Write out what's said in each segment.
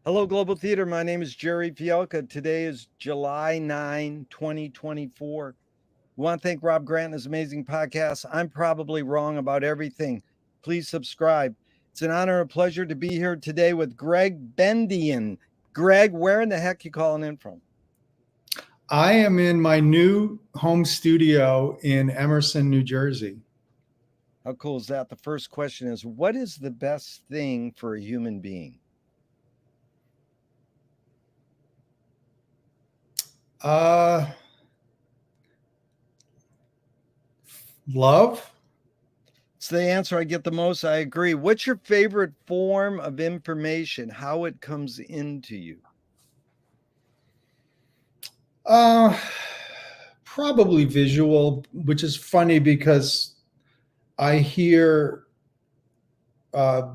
Hello, Global Theater. My name is Jerry Fialka. Today is July 9, 2024. We want to thank Rob Grant and his amazing podcast. I'm probably wrong about everything. Please subscribe. It's an honor and a pleasure to be here today with Gregg Bendian. Gregg, where in the heck you calling in from? I am in my new home studio in Emerson, New Jersey. How cool is that? The first question is, what is the best thing for a human being? Love. It's the answer I get the most. I agree. What's your favorite form of information? How it comes into you? Probably visual, which is funny because I hear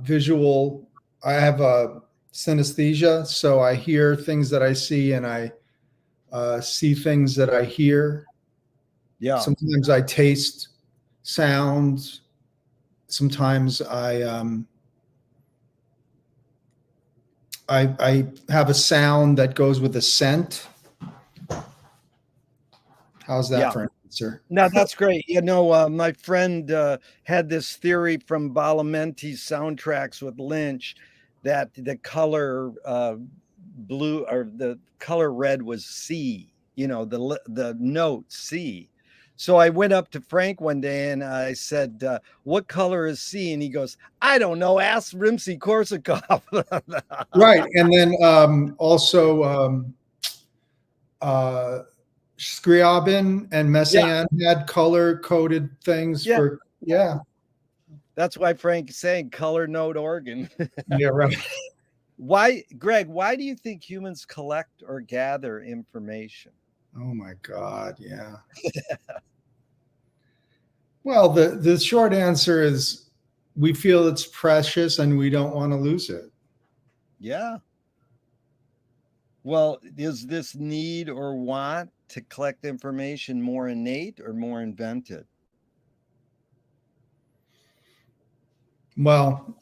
visual. I have a synesthesia, so I hear things that I see and I see things that I hear. Yeah. Sometimes I taste sounds. Sometimes I have a sound that goes with a scent. How's that for an answer? No, that's great. My friend had this theory from Balamenti's soundtracks with Lynch that the color blue or the color red was C, the note C. So I went up to Frank one day and I said, what color is C? And he goes, I don't know. Ask Rimsky-Korsakov. Right. And then also Scriabin and Messiaen had color-coded things for, That's why Frank's saying color note organ. Yeah, right. Gregg, why do you think humans collect or gather information? Oh my God, yeah. Well, the short answer is we feel it's precious and we don't want to lose it. Yeah. Well, is this need or want to collect information more innate or more invented? Well,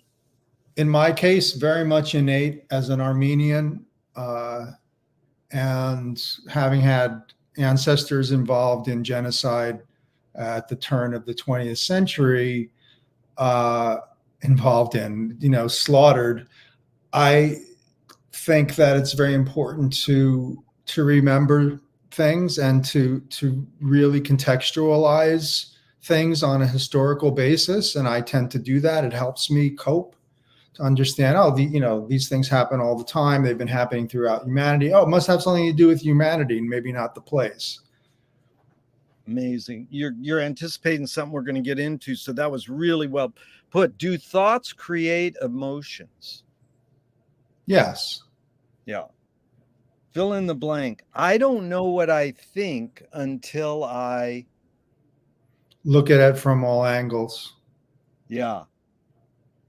in my case, very much innate as an Armenian, and having had ancestors involved in genocide at the turn of the 20th century, involved in, slaughtered. I think that it's very important to remember things and to really contextualize things on a historical basis, and I tend to do that. It helps me cope, to understand, these things happen all the time. They've been happening throughout humanity. Oh, it must have something to do with humanity and maybe not the place. Amazing. You're anticipating something we're going to get into, so that was really well put. Do thoughts create emotions? Yes. Yeah. Fill in the blank. I don't know what I think until I look at it from all angles. Yeah.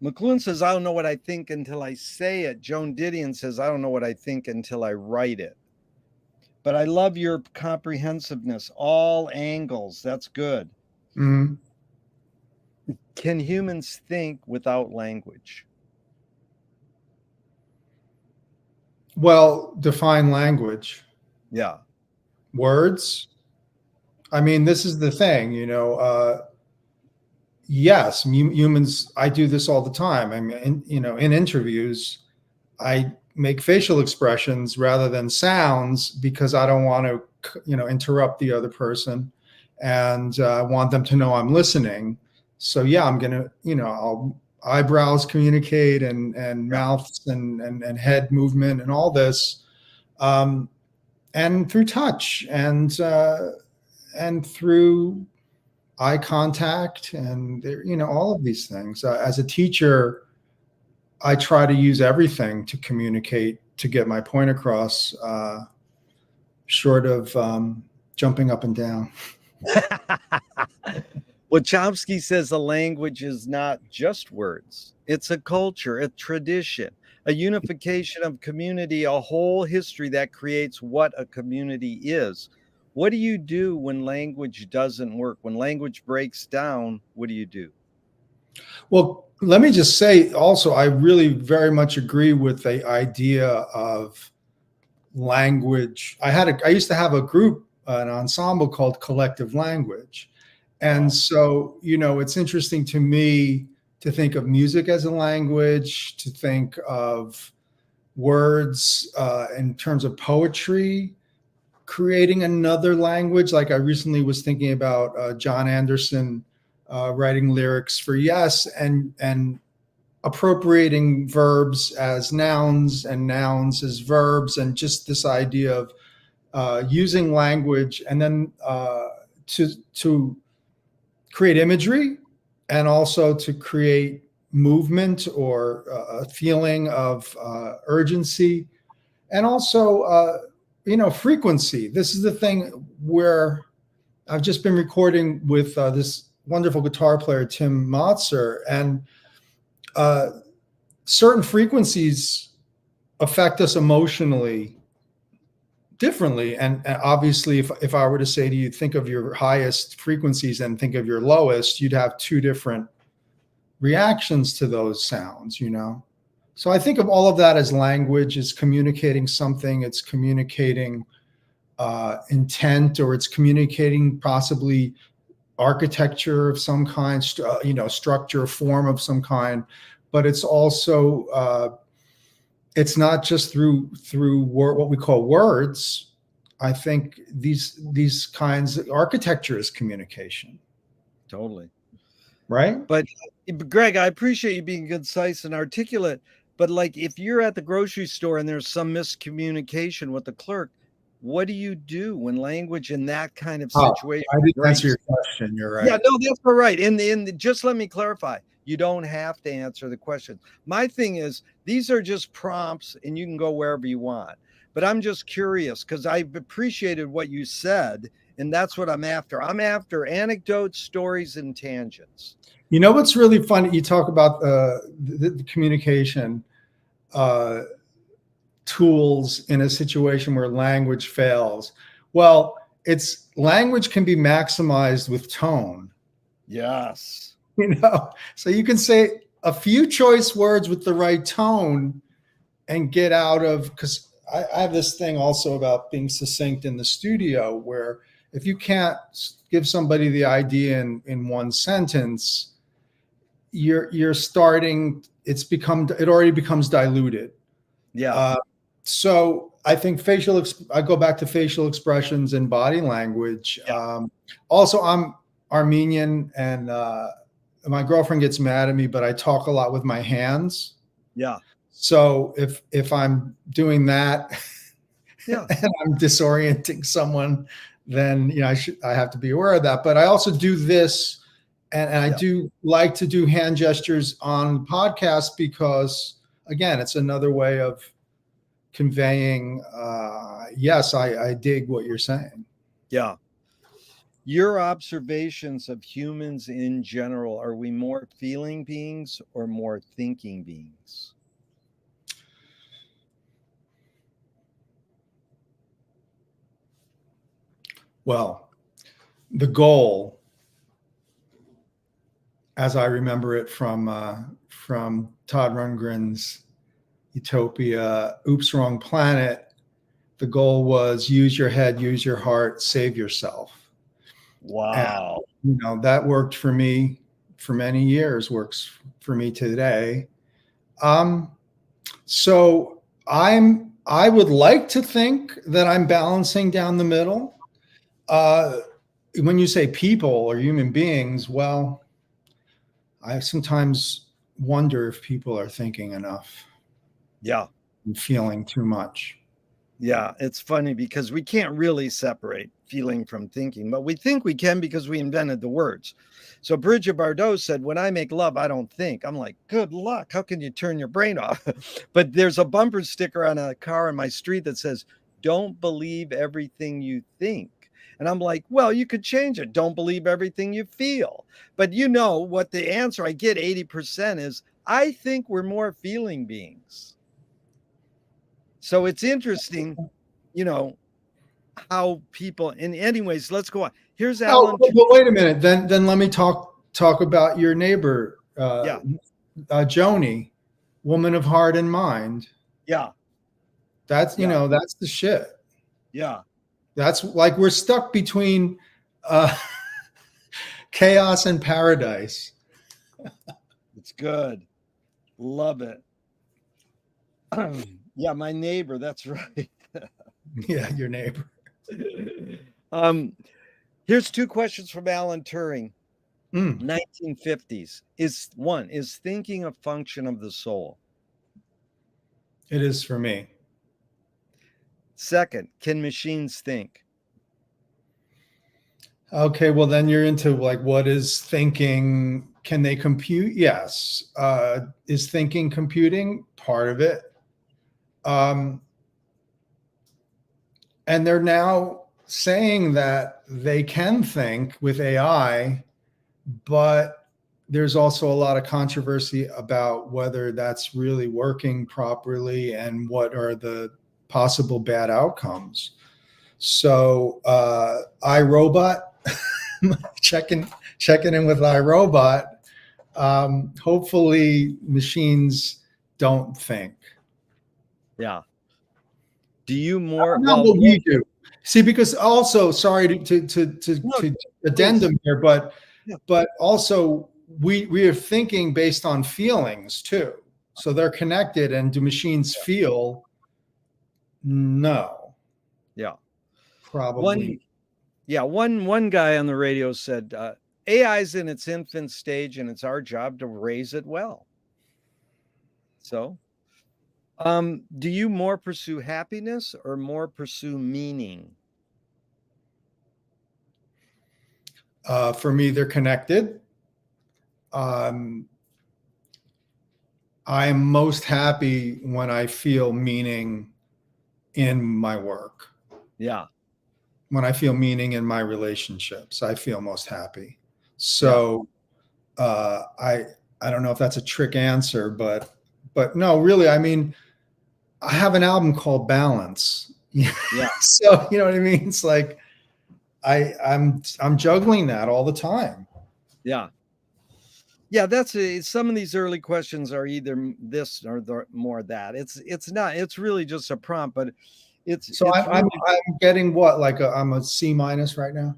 McLuhan says, I don't know what I think until I say it. Joan Didion says, I don't know what I think until I write it. But I love your comprehensiveness, all angles. That's good. Mm-hmm. Can humans think without language? Well, define language. Yeah. Words. I mean, this is the thing, yes, humans, I do this all the time. I mean, in interviews, I make facial expressions rather than sounds because I don't want to, interrupt the other person, and I want them to know I'm listening. So yeah, I'm going to, I'll eyebrows communicate and mouths and head movement and all this, and through touch and through eye contact and, all of these things. As a teacher, I try to use everything to communicate, to get my point across, short of jumping up and down. Well, Chomsky says a language is not just words. It's a culture, a tradition, a unification of community, a whole history that creates what a community is. What do you do when language doesn't work? When language breaks down, what do you do? Well, let me just say also, I really very much agree with the idea of language. I used to have a group, an ensemble called Collective Language. And Wow. so, it's interesting to me to think of music as a language, to think of words in terms of poetry, creating another language. Like I recently was thinking about John Anderson writing lyrics for Yes, and appropriating verbs as nouns and nouns as verbs, and just this idea of using language and then to create imagery, and also to create movement or a feeling of urgency, and also frequency. This is the thing where I've just been recording with this wonderful guitar player Tim Motzer, and uh, certain frequencies affect us emotionally differently. And obviously, if I were to say to you, think of your highest frequencies and think of your lowest, you'd have two different reactions to those sounds, So I think of all of that as language. It's communicating something. It's communicating intent, or it's communicating possibly architecture of some kind, structure, form of some kind. But it's also it's not just through what we call words. I think these kinds of architecture is communication. Totally. Right. But Greg, I appreciate you being concise and articulate. But like, if you're at the grocery store and there's some miscommunication with the clerk, what do you do when language in that kind of Oh, situation I didn't answer breaks? your question. You're Yeah, right. no, that's all right. Just let me clarify. You don't have to answer the question. My thing is, these are just prompts and you can go wherever you want. But I'm just curious because I've appreciated what you said, and that's what I'm after. I'm after anecdotes, stories, and tangents. What's really funny? You talk about the communication uh, tools in a situation where language fails. Well, it's language can be maximized with tone. Yes. So you can say a few choice words with the right tone and get out of, because I have this thing also about being succinct in the studio, where if you can't give somebody the idea in one sentence, you're starting, it already becomes diluted. Yeah. So I think I go back to facial expressions and body language. Yeah. Also, I'm Armenian, and my girlfriend gets mad at me, but I talk a lot with my hands. Yeah. So if I'm doing that Yeah. and I'm disorienting someone, then I have to be aware of that. But I also do this, and I Yeah. do like to do hand gestures on podcasts, because again, it's another way of conveying, yes, I dig what you're saying. Yeah. Your observations of humans in general, are we more feeling beings or more thinking beings? Well, the goal, as I remember it from Todd Rundgren's Utopia, Oops, Wrong Planet, the goal was use your head, use your heart, save yourself. And Wow. that worked for me for many years, works for me today. So I would like to think that I'm balancing down the middle. When you say people or human beings, well, I sometimes wonder if people are thinking enough Yeah. and feeling too much. Yeah. It's funny because we can't really separate feeling from thinking, but we think we can because we invented the words. So Bridget Bardot said, "When I make love, I don't think." I'm like, good luck. How can you turn your brain off? But there's a bumper sticker on a car in my street that says, "Don't believe everything you think." And I'm like, well, you could change it. Don't believe everything you feel. But you know what the answer I get 80% is, I think we're more feeling beings. So it's interesting, you know, how people, and anyways, let's go on. Here's Oh, Alan. but wait a minute. Then let me talk about your neighbor. Yeah. Joni, woman of heart and mind. Yeah. That's, you Yeah. know, that's the shit. Yeah. That's like we're stuck between uh, chaos and paradise. It's good. Love it. Yeah, my neighbor. That's right. Yeah, your neighbor. um, Here's two questions from Alan Turing, Mm, 1950s. Is thinking a function of the soul? it is for me. Second, can machines think? Okay, well then you're into like what is thinking? Can they compute? Yes. Is thinking computing part of it? Um, and they're now saying that they can think with AI, but there's also a lot of controversy about whether that's really working properly and what are the possible bad outcomes. So iRobot, checking in with iRobot. Hopefully, machines don't think. Yeah. Do you more Not well what more, we do. See, because also, sorry no, to please. addendum here, Yeah. but also we are thinking based on feelings too. So they're connected, and do machines feel? No, Yeah. probably. One one guy on the radio said AI is in its infant stage and it's our job to raise it well. So, do you more pursue happiness or more pursue meaning? For me, they're connected. Um, I'm most happy when I feel meaning in my work. Yeah. When I feel meaning in my relationships, I feel most happy. Yeah. So I don't know if that's a trick answer, but no, really, I mean, I have an album called Balance. Yeah. So you know what I mean? It's like I'm juggling that all the time. Yeah. Yeah, that's some of these early questions are either this or more that. It's not. It's really just a prompt, but So it's really, I'm getting what, like I'm a C minus right now.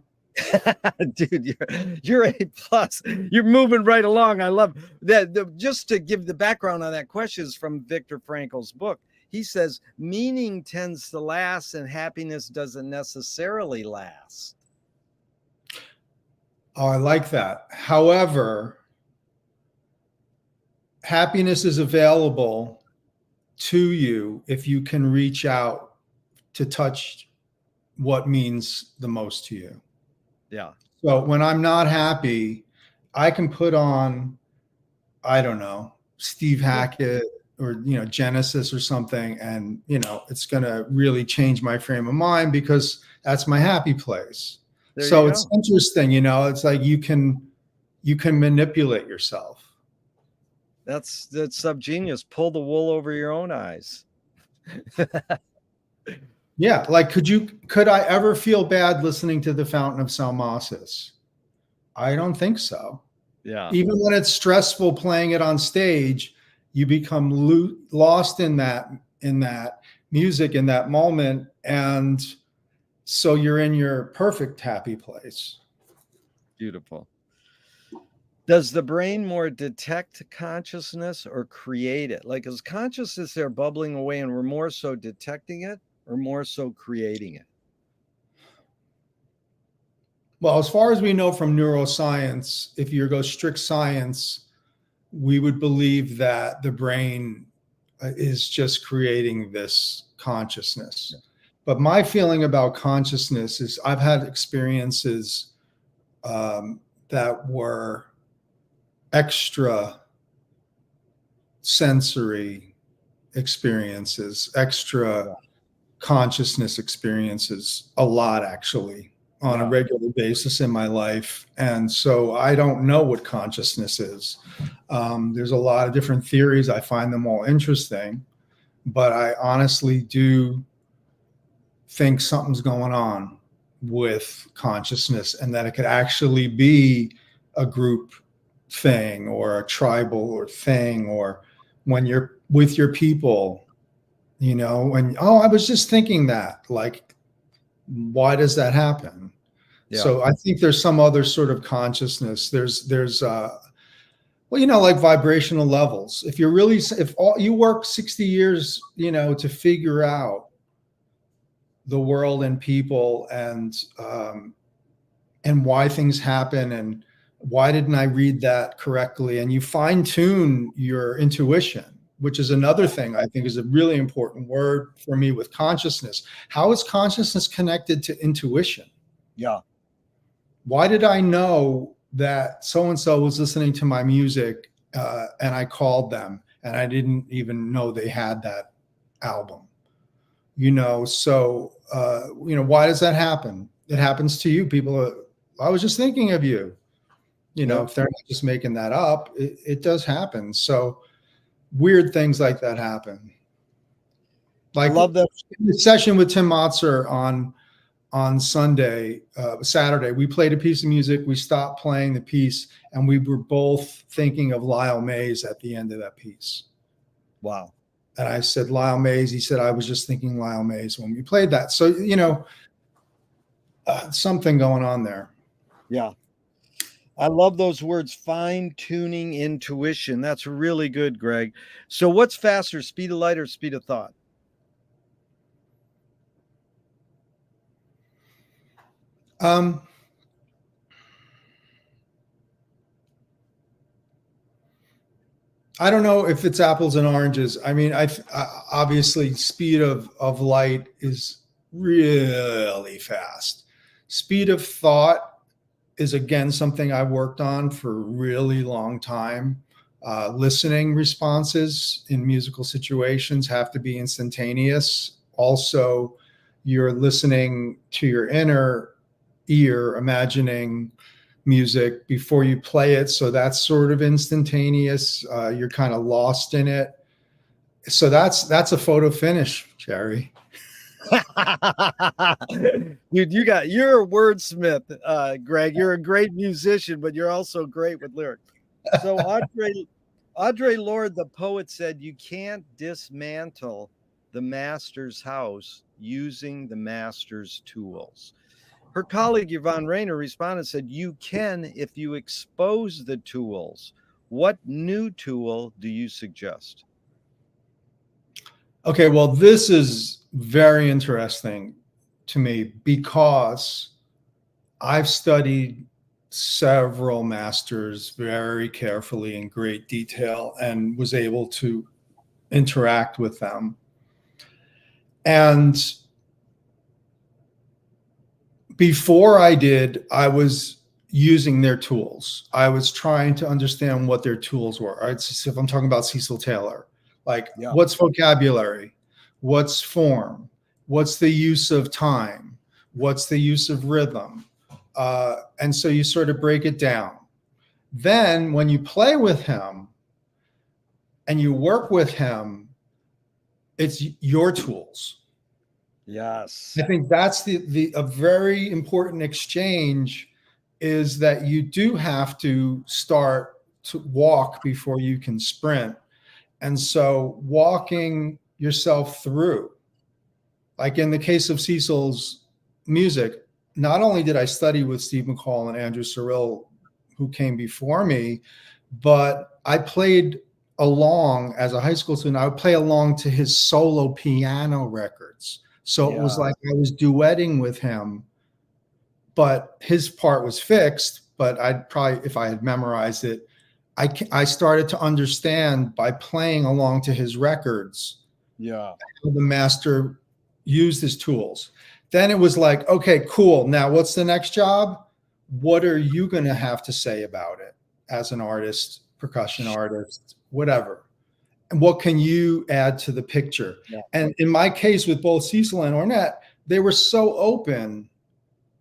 dude. You're A plus. You're moving right along. I love that. Just to give the background on that question is from Viktor Frankl's book. He says meaning tends to last, and happiness doesn't necessarily last. Oh, I like that. However, happiness is available to you if you can reach out to touch what means the most to you. Yeah. So when I'm not happy, I can put on, I don't know, Steve Hackett or, you know, Genesis or something, and, you know, it's going to really change my frame of mind because that's my happy place. There you So it's go. interesting, you know, it's like you can manipulate yourself. That's subgenius. Pull the wool over your own eyes. Yeah, like could I ever feel bad listening to the Fountain of Salmacis? I don't think so. Yeah. Even when it's stressful playing it on stage, you become lost in that music in that moment, and so you're in your perfect happy place. Beautiful. Does the brain more detect consciousness or create it? Like, is consciousness there bubbling away and we're more so detecting it or more so creating it? Well, as far as we know from neuroscience, if you go strict science, we would believe that the brain is just creating this consciousness. But my feeling about consciousness is I've had experiences that were extra sensory experiences, extra Yeah. consciousness experiences, a lot actually, on a Yeah. regular basis in my life. And so I don't know what consciousness is. There's a lot of different theories. I find them all interesting, but I honestly do think something's going on with consciousness and that it could actually be a group thing or a tribal or thing, or when you're with your people, and oh, I was just thinking that, like, why does that happen? Yeah. So I think there's some other sort of consciousness. There's well, like vibrational levels. If all you work 60 years, to figure out the world and people, and why things happen, and why didn't I read that correctly, and you fine tune your intuition, which is another thing I think is a really important word for me with consciousness. How is consciousness connected to intuition? Yeah. Why did I know that so and so was listening to my music, and I called them and I didn't even know they had that album? So why does that happen? It happens to you. I was just thinking of you. Yep. If they're not just making that up, it does happen. So weird things like that happen. I Like love that. in the session with Tim Motzer on Saturday, we played a piece of music. We stopped playing the piece, and we were both thinking of Lyle Mays at the end of that piece. Wow. And I said, Lyle Mays. He said, I was just thinking Lyle Mays when we played that. So, something going on there. Yeah. I love those words, fine tuning intuition. That's really good, Gregg. So what's faster, speed of light or speed of thought? I don't know if it's apples and oranges. I mean, obviously speed of light is really fast. Speed of thought is, again, something I worked on for a really long time. Listening responses in musical situations have to be instantaneous. Also, you're listening to your inner ear, imagining music before you play it. So that's sort of instantaneous. You're kind of lost in it. So that's a photo finish, Jerry. Dude, you're a wordsmith, Gregg. You're a great musician, but you're also great with lyrics. So Audre Lorde, the poet, said you can't dismantle the master's house using the master's tools. Her colleague Yvonne Rainer responded and said, you can if you expose the tools. What new tool do you suggest? Okay, well, this is very interesting to me because I've studied several masters very carefully in great detail and was able to interact with them. And before I did, I was using their tools. I was trying to understand what their tools were. Right? So if I'm talking about Cecil Taylor, like what's vocabulary, what's form, what's the use of time, what's the use of rhythm, and so you sort of break it down. Then when you play with him and you work with him, it's your tools. Yes. I think that's a very important exchange, is that you do have to start to walk before you can sprint. And so walking yourself through, like in the case of Cecil's music, not only did I study with Steve McCall and Andrew Cyril, who came before me, but I played along as a high school student. I would play along to his solo piano records. So it was like I was duetting with him, but his part was fixed. But I'd probably, if I had memorized it, I started to understand by playing along to his records. Yeah. How the master used his tools. Then it was like, okay, cool. Now what's the next job? What are you going to have to say about it as an artist, percussion artist, whatever? And what can you add to the picture? Yeah. And in my case with both Cecil and Ornette, they were so open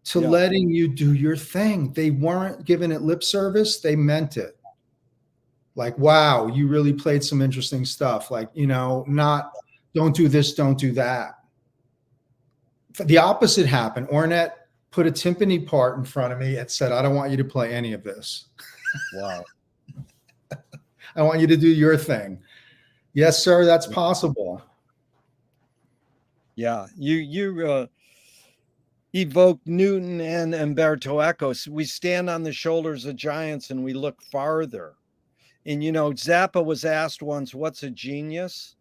to letting you do your thing. They weren't giving it lip service. They meant it. Like, wow, you really played some interesting stuff. Like, not don't do this, don't do that. The opposite happened. Ornette put a timpani part in front of me and said, I don't want you to play any of this. Wow. I want you to do your thing. Yes, sir, that's possible. Yeah, you evoked Newton and Umberto Eco. So we stand on the shoulders of giants and we look farther. And Zappa was asked once, "What's a genius?"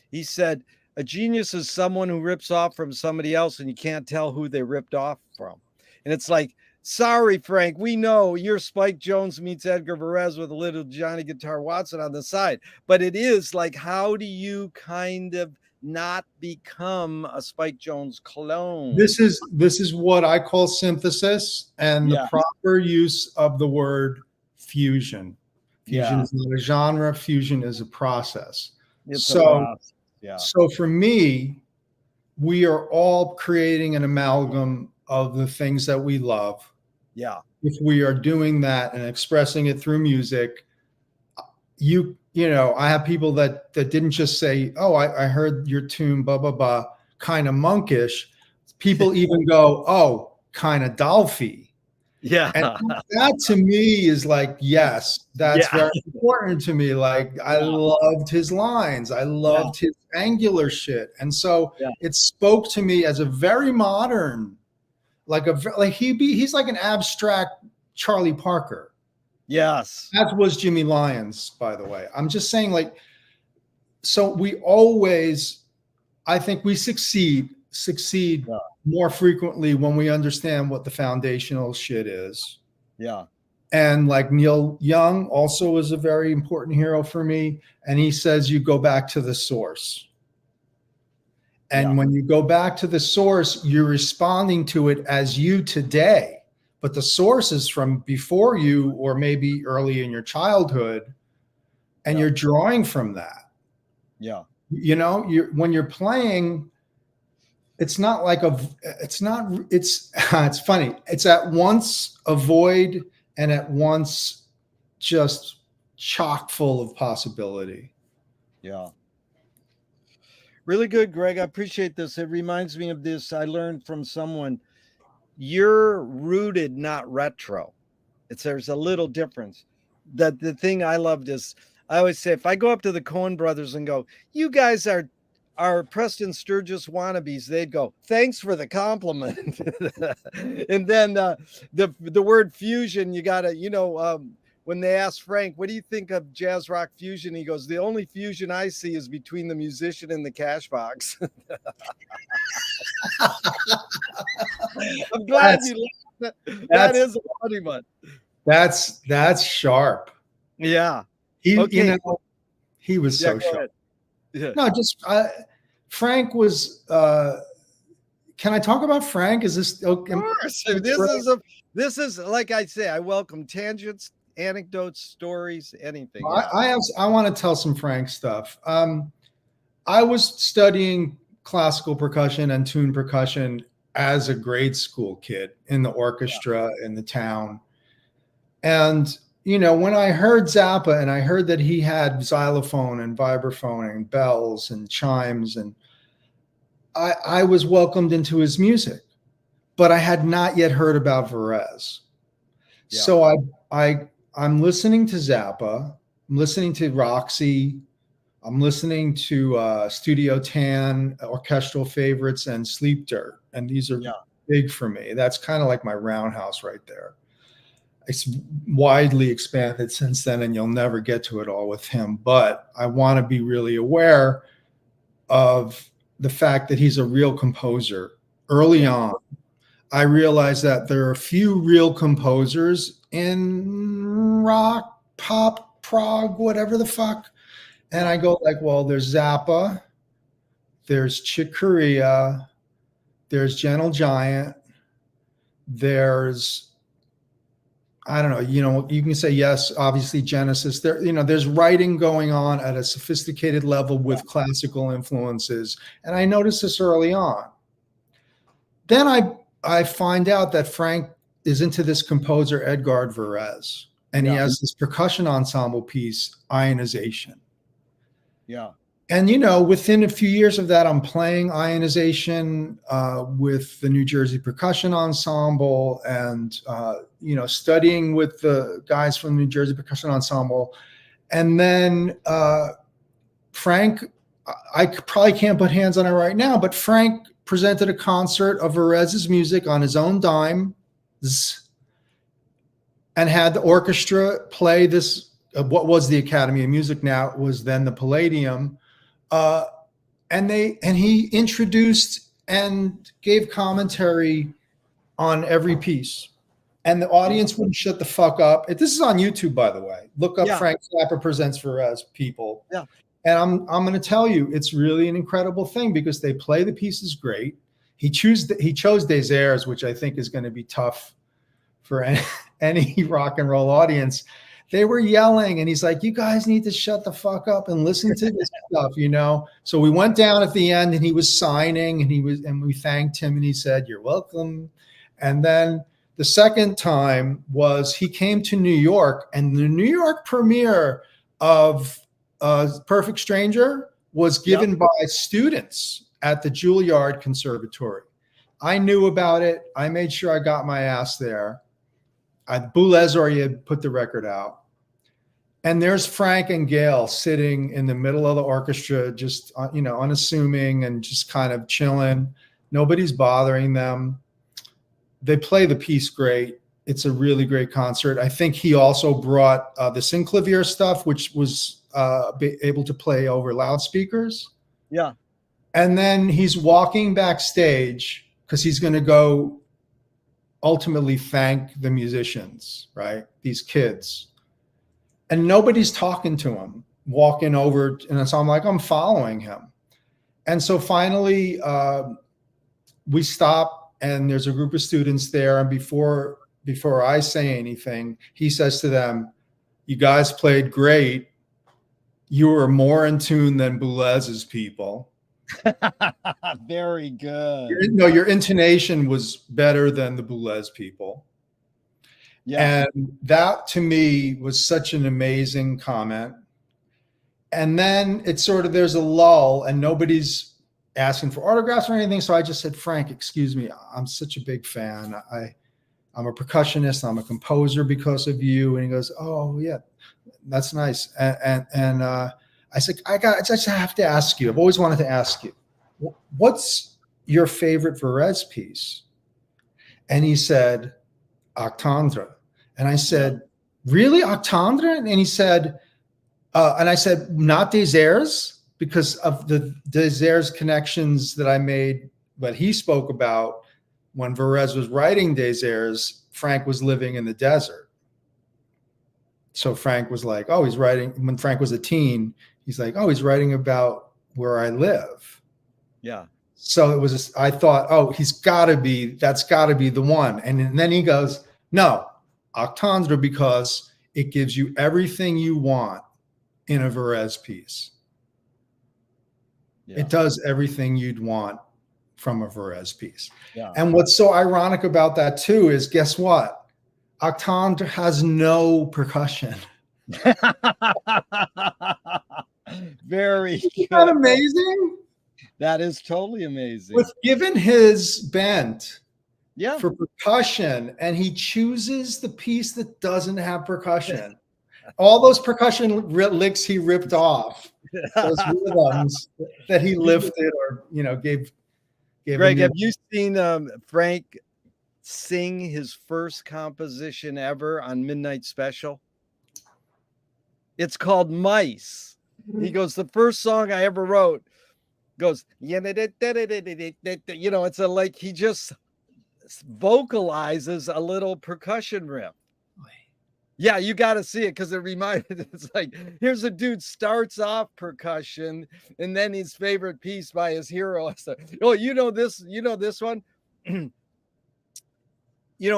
He said, "A genius is someone who rips off from somebody else and you can't tell who they ripped off from." And it's like, sorry, Frank, we know you're Spike Jones meets Edgar Varese with a little Johnny Guitar Watson on the side. But it is like, how do you kind of not become a Spike Jones clone? This is what I call synthesis and the Yeah, proper use of the word fusion. Fusion yeah, is not a genre, fusion is a process. it's a So process. Yeah, so for me, we are all creating an amalgam of the things that we love. yeah, If we are doing that and expressing it through music, I have people that didn't just say, "Oh, I heard your tune, blah blah blah," kind of monkish. People even go, "Oh, kind of Dolphy." yeah, And that to me is like, yes, that's yeah, very important to me. Like, I yeah, loved his lines, I yeah, loved his angular shit, and so yeah. it spoke to me as a very modern, he's like an abstract Charlie Parker. Yes. That was Jimmy Lyons, by the way. I'm just saying, like, so we always, I think we succeed Yeah. more frequently when we understand what the foundational shit is. Yeah. And like Neil Young also is a very important hero for me. And he says you go back to the source. And Yeah. when you go back to the source, you're responding to it as you today. But the source is from before you or maybe early in your childhood. And Yeah. you're drawing from that. Yeah. When you're playing, it's not like it's funny. It's at once a void and at once just chock full of possibility. Yeah. Really good, Greg. I appreciate this. It reminds me of this. I learned from someone. You're rooted, not retro. There's a little difference. The thing I loved is I always say if I go up to the Coen brothers and go, "You guys are Preston Sturgis wannabes," they'd go, "Thanks for the compliment." And then the word fusion, you gotta, when they ask Frank, "What do you think of jazz rock fusion?" He goes, "The only fusion I see is between the musician and the cash box." I'm glad That's you laughed. That that's is a funny one. that's sharp. Yeah. He you Okay. know he was Yeah, so go sharp. ahead. Yeah. No, just Frank was. Can I talk about Frank? Is this okay? Of course. This is like I say, I welcome tangents, anecdotes, stories, anything. Yeah. I want to tell some Frank stuff. I was studying classical percussion and tune percussion as a grade school kid in the orchestra in the town. And, when I heard Zappa and I heard that he had xylophone and vibraphone and bells and chimes, and I was welcomed into his music, but I had not yet heard about Varese. Yeah. So I'm listening to Zappa, I'm listening to Roxy, I'm listening to Studio Tan, orchestral favorites, and Sleep Dirt. And these are Yeah. big for me. That's kind of like my roundhouse right there. It's widely expanded since then, and you'll never get to it all with him. But I want to be really aware of the fact that he's a real composer. Early on, I realized that there are a few real composers in rock, pop, prog, whatever the fuck. And I go like, well, there's Zappa, there's Chick Corea, there's Gentle Giant, there's, I don't know, you can say yes, obviously Genesis. There's writing going on at a sophisticated level with classical influences. And I noticed this early on. Then I find out that Frank is into this composer, Edgar Varese, and he has this percussion ensemble piece, Ionization. Yeah. And, within a few years of that, I'm playing Ionization with the New Jersey Percussion Ensemble and, studying with the guys from the New Jersey Percussion Ensemble. And then Frank, I probably can't put hands on it right now, but Frank presented a concert of Perez's music on his own dime and had the orchestra play this, what was the Academy of Music now, it was then the Palladium. And he introduced and gave commentary on every piece. And the audience wouldn't shut the fuck up. This is on YouTube, by the way. Look up Frank Zappa Presents Perez, people. Yeah. And I'm going to tell you, it's really an incredible thing because they play the pieces great. He chose Des Airs, which I think is going to be tough for any rock and roll audience. They were yelling, and he's like, "You guys need to shut the fuck up and listen to this stuff," you know. So we went down at the end, and he was signing, and we thanked him, and he said, "You're welcome." And then the second time was he came to New York, and the New York premiere of Perfect Stranger was given by students at the Juilliard Conservatory. I knew about it. I made sure I got my ass there. Boulez already had put the record out. And there's Frank and Gail sitting in the middle of the orchestra, just, unassuming and just kind of chilling. Nobody's bothering them. They play the piece great. It's a really great concert. I think he also brought the synclavier stuff, which was able to play over loudspeakers. Yeah. And then he's walking backstage because he's going to go ultimately thank the musicians, right? These kids. And nobody's talking to him, walking over. And so I'm like, I'm following him. And so finally we stop, and there's a group of students there. And before I say anything, he says to them, "You guys played great. You were more in tune than Boulez's people." Very good. Your intonation was better than the Boulez people. Yeah. And that to me was such an amazing comment. And then it's sort of, there's a lull and nobody's asking for autographs or anything. So I just said, "Frank, excuse me, I'm such a big fan. I'm a percussionist. I'm a composer because of you." And he goes, "Oh yeah, that's nice." And I said, I just have to ask you. I've always wanted to ask you, what's your favorite Perez piece? And he said, "Octandre." And I said, "Really, Octandre?" And he said, and I said, "Not Des Airs," because of the Des Airs connections that I made, but he spoke about when Perez was writing Des Airs, Frank was living in the desert. So Frank was like, "Oh, he's writing," when Frank was a teen, he's like, "Oh, he's writing about where I live." Yeah. So it was, I thought, oh, that's gotta be the one. And then he goes, "No, Octandre, because it gives you everything you want in a Perez piece." Yeah. It does everything you'd want from a Perez piece. Yeah. And what's so ironic about that too is, guess what? Octandre has no percussion. Very Isn't that amazing? That is totally amazing. With given his bent yeah. for percussion, and he chooses the piece that doesn't have percussion. All those percussion licks he ripped off, those rhythms that he lifted or gave. Gregg, have you seen Frank sing his first composition ever on Midnight Special? It's called Mice. He goes, "The first song I ever wrote," goes, it's like he just vocalizes a little percussion riff. Yeah, you got to see it because it reminded. It's like, here's a dude starts off percussion, and then his favorite piece by his hero. Oh, this one.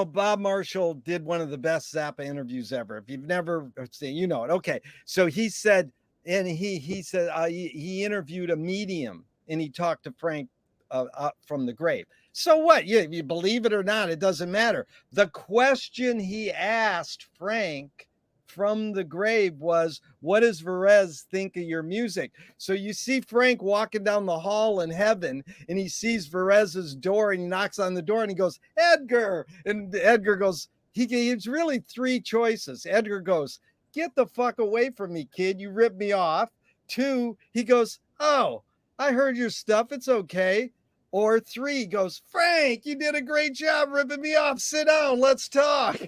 Bob Marshall did one of the best Zappa interviews ever. If you've never seen, it. Okay, so he said, and he said he interviewed a medium, and he talked to Frank from the grave. So what? You believe it or not, it doesn't matter. The question he asked Frank from the grave was, "What does Perez think of your music?" So you see Frank walking down the hall in heaven, and he sees Perez's door, and he knocks on the door, and he goes, "Edgar!" And Edgar goes, he gives really three choices. Edgar goes, get the fuck away from me, kid. You ripped me off. 2, he goes, oh, I heard your stuff. It's okay. Or 3 goes, Frank, you did a great job ripping me off. Sit down. Let's talk.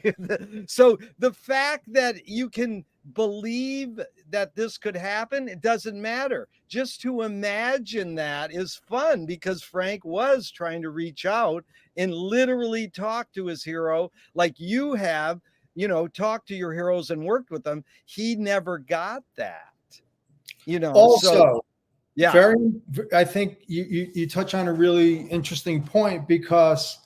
So the fact that you can believe that this could happen, it doesn't matter. Just to imagine that is fun, because Frank was trying to reach out and literally talk to his hero like you have, talked to your heroes and worked with them. He never got that, Also, so yeah. I think you touch on a really interesting point, because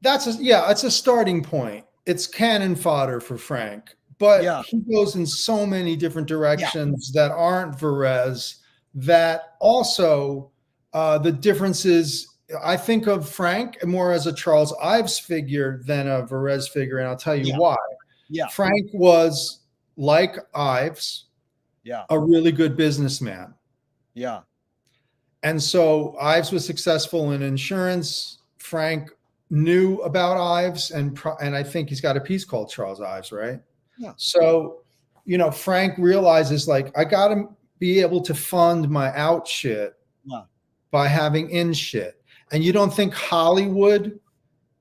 it's a starting point. It's cannon fodder for Frank, but Yeah. he goes in so many different directions that aren't Varese. That also, the difference is, I think of Frank more as a Charles Ives figure than a Varese figure, and I'll tell you why. Yeah. Frank was, like Ives, a really good businessman. Yeah. And so Ives was successful in insurance. Frank knew about Ives, and I think he's got a piece called Charles Ives, right? Yeah. So, Frank realizes, like, I got to be able to fund my out shit by having in shit. And you don't think Hollywood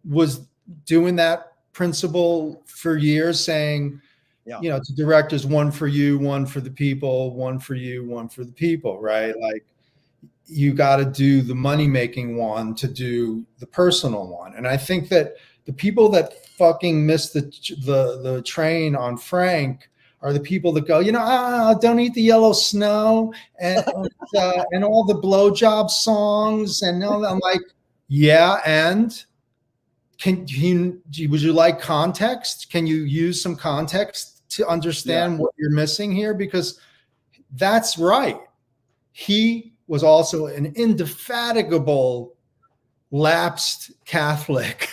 was doing that principle for years, saying, to directors, one for you, one for the people, one for you, one for the people, right? Like, you got to do the money-making one to do the personal one. And I think that the people that fucking miss the train on Frank are the people that go, don't eat the yellow snow, and and all the blowjob songs, and all that. I'm like, yeah, and would you like context? Can you use some context to understand what you're missing here? Because that's right. He was also an indefatigable lapsed Catholic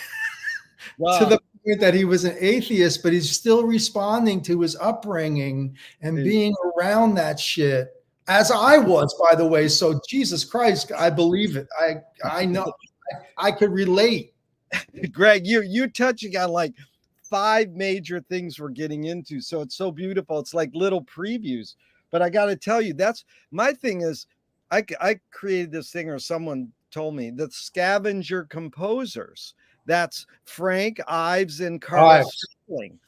to the point that he was an atheist, but he's still responding to his upbringing and being around that shit, as I was, by the way. So Jesus Christ, I believe it. I know I could relate. Gregg, you're touching on like 5 major things we're getting into. So it's so beautiful. It's like little previews. But I got to tell you, that's my thing is, I created this thing, or someone told me, that scavenger composers. That's Frank, Ives, and Carl Sterling.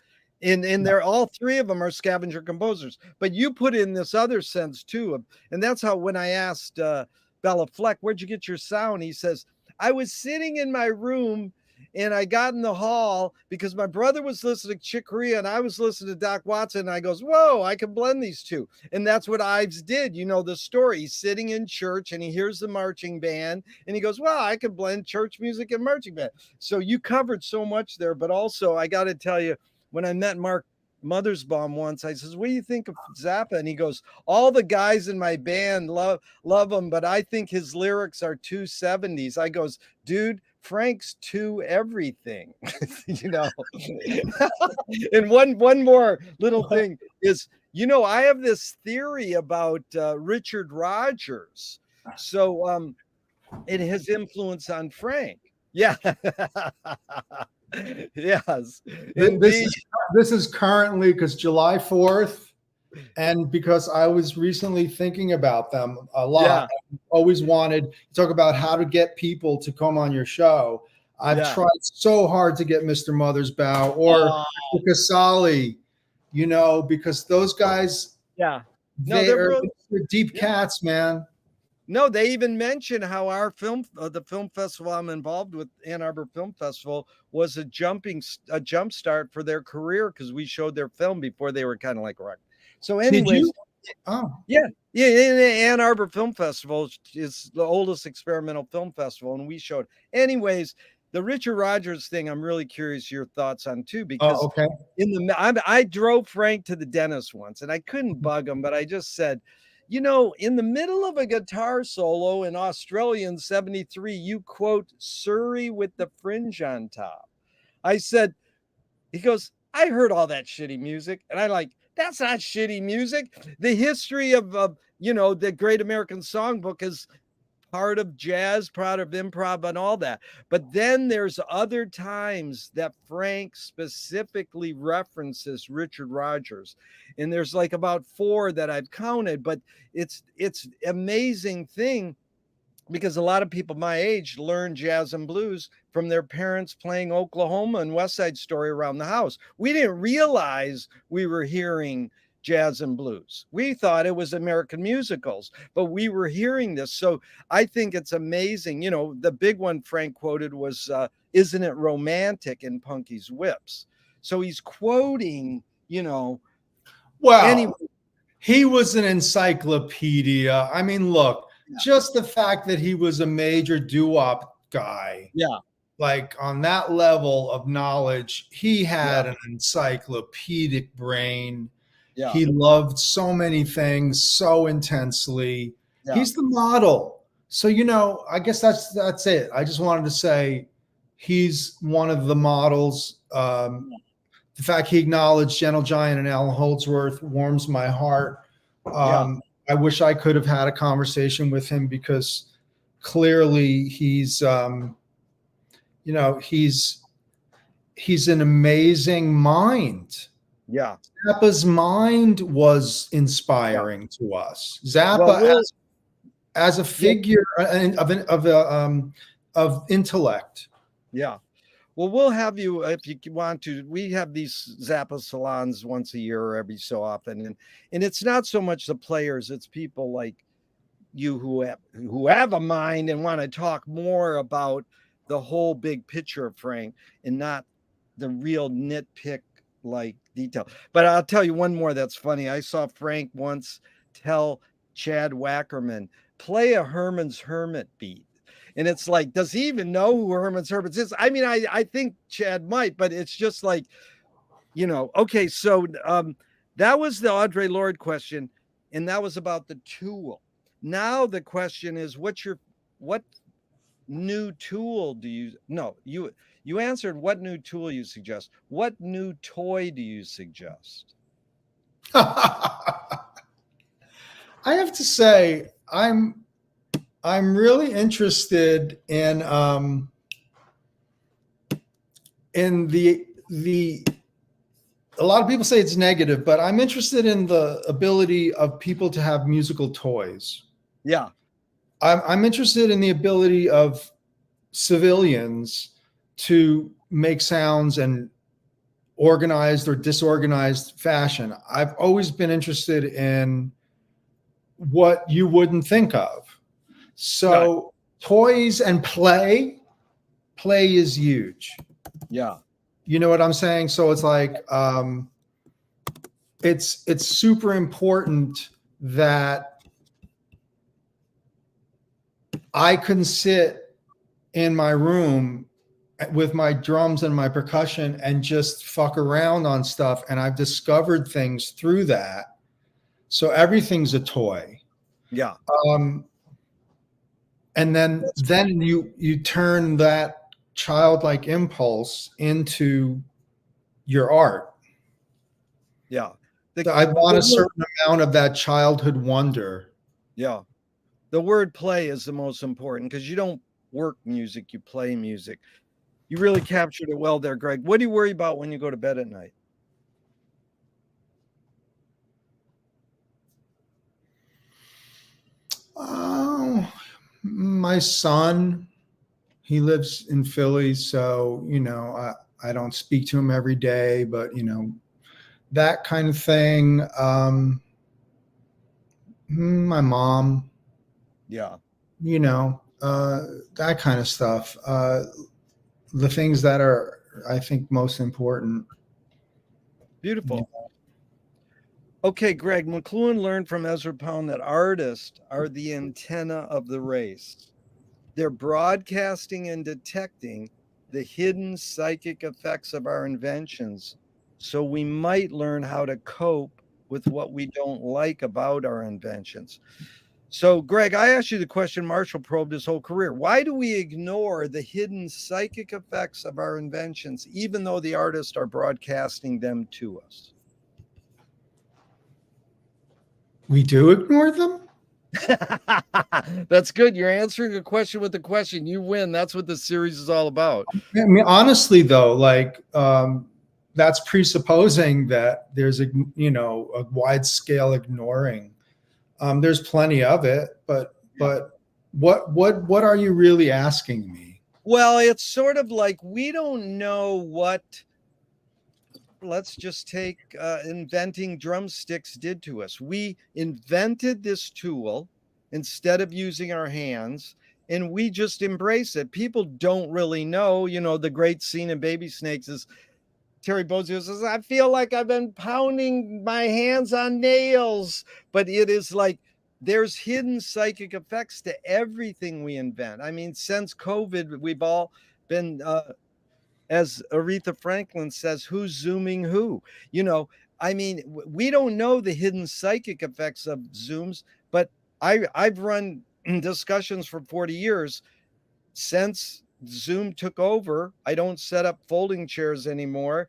And they're all 3 of them are scavenger composers. But you put in this other sense too. And that's how, when I asked Bella Fleck, where'd you get your sound? He says, I was sitting in my room and I got in the hall because my brother was listening to Chick Corea and I was listening to Doc Watson. And I goes, whoa, I can blend these 2. And that's what Ives did. The story. He's sitting in church and he hears the marching band and he goes, well, I can blend church music and marching band. So you covered so much there. But also, I got to tell you, when I met Mark Mothersbaum once, I says, what do you think of Zappa? And he goes, all the guys in my band love him, but I think his lyrics are too 70s. I goes, dude, Frank's too everything. And one more little thing is, I have this theory about Richard Rodgers. So it has influence on Frank. Yeah. Yes. This is currently, because July 4th, and because I was recently thinking about them a lot. Always wanted to talk about how to get people to come on your show. I've tried so hard to get Mr. Mothersbaugh or Casali, because those guys, they're deep cats, man. No, they even mention how our the film festival I'm involved with, Ann Arbor Film Festival, was a jump start for their career, because we showed their film before they were kind of like rock. So anyways, yeah. Ann Arbor Film Festival is the oldest experimental film festival, and we showed. Anyways, the Richard Rodgers thing, I'm really curious your thoughts on too, because I drove Frank to the dentist once, and I couldn't bug him, but I just said, in the middle of a guitar solo in Australian 73, you quote Surrey with the fringe on top. I said, he goes, I heard all that shitty music. And I like, that's not shitty music. The history of, the Great American Songbook is part of jazz, part of improv and all that. But then there's other times that Frank specifically references Richard Rodgers. And there's like about 4 that I've counted, but it's amazing thing because a lot of people my age learn jazz and blues from their parents playing Oklahoma and West Side Story around the house. We didn't realize we were hearing jazz and blues. We thought it was American musicals, but we were hearing this. So I think it's amazing. You know, the big one Frank quoted was, "Isn't it romantic?" in Punky's Whips. So he's quoting, you know, Well, he was an encyclopedia. I mean, look, yeah. just the fact that he was a major doo-wop guy, Yeah. like on that level of knowledge, he had Yeah. an encyclopedic brain. Yeah. He loved so many things so intensely. Yeah. He's the model. So, you know, I guess that's it. I just wanted to say he's one of the models. The fact he acknowledged Gentle Giant and Alan Holdsworth warms my heart. I wish I could have had a conversation with him because clearly he's, you know, he's an amazing mind. Yeah. Zappa's mind was inspiring to us. Zappa as a figure of intellect. Yeah. Well, we'll have you if you want to. We have these Zappa salons once a year or every so often, and it's not so much the players; it's people like you who have a mind and want to talk more about the whole big picture of Frank and not the real nitpick like detail. But I'll tell you one more that's funny. I saw Frank once tell Chad Wackerman, "Play a Herman's Hermit beat." And it's like, does he even know who Herman's Hermits is? I mean, I think Chad might, but it's just like, you know, okay, so that was the Audre Lorde question, and that was about the tool. Now the question is, what new tool do you you answered what new tool you suggest. What new toy do you suggest? I have to say, I'm really interested in the a lot of people say it's negative, but I'm interested in the ability of people to have musical toys. Yeah. I'm interested in the ability of civilians to make sounds in organized or disorganized fashion. I've always been interested in what you wouldn't think of. So toys and play is huge. Yeah. You know what I'm saying? So it's like, it's super important that I can sit in my room with my drums and my percussion and just fuck around on stuff. And I've discovered things through that. So everything's a toy. Yeah. And then you turn that childlike impulse into your art. Yeah. I want a certain amount of that childhood wonder. Yeah. The word play is the most important because you don't work music, you play music. You really captured it well there, Gregg. What do you worry about when you go to bed at night? Oh, my son, he lives in Philly, so you know, I don't speak to him every day, but you know, that kind of thing. My mom, Yeah. you know, that kind of stuff. The things that are, I think, most important. Beautiful. Yeah. Okay, Gregg, McLuhan learned from Ezra Pound that artists are the antenna of the race. They're broadcasting and detecting the hidden psychic effects of our inventions, so we might learn how to cope with what we don't like about our inventions. So, Gregg, I asked you the question Marshall probed his whole career. Why do we ignore the hidden psychic effects of our inventions, even though the artists are broadcasting them to us? We do ignore them? That's good. You're answering a question with a question. You win. That's what the series is all about. I mean, honestly, though, like that's presupposing that there's a wide scale ignoring. There's plenty of it, but what are you really asking me? Well, it's sort of like we don't know what, let's just take inventing drumsticks did to us. We invented this tool instead of using our hands, and we just embrace it. People don't really know, the great scene in Baby Snakes is Terry Bozzio says, I feel like I've been pounding my hands on nails. But it is like there's hidden psychic effects to everything we invent. I mean, since COVID, we've all been, as Aretha Franklin says, who's zooming who? I mean, we don't know the hidden psychic effects of Zooms, but I've run discussions for 40 years. Since Zoom took over, I don't set up folding chairs anymore.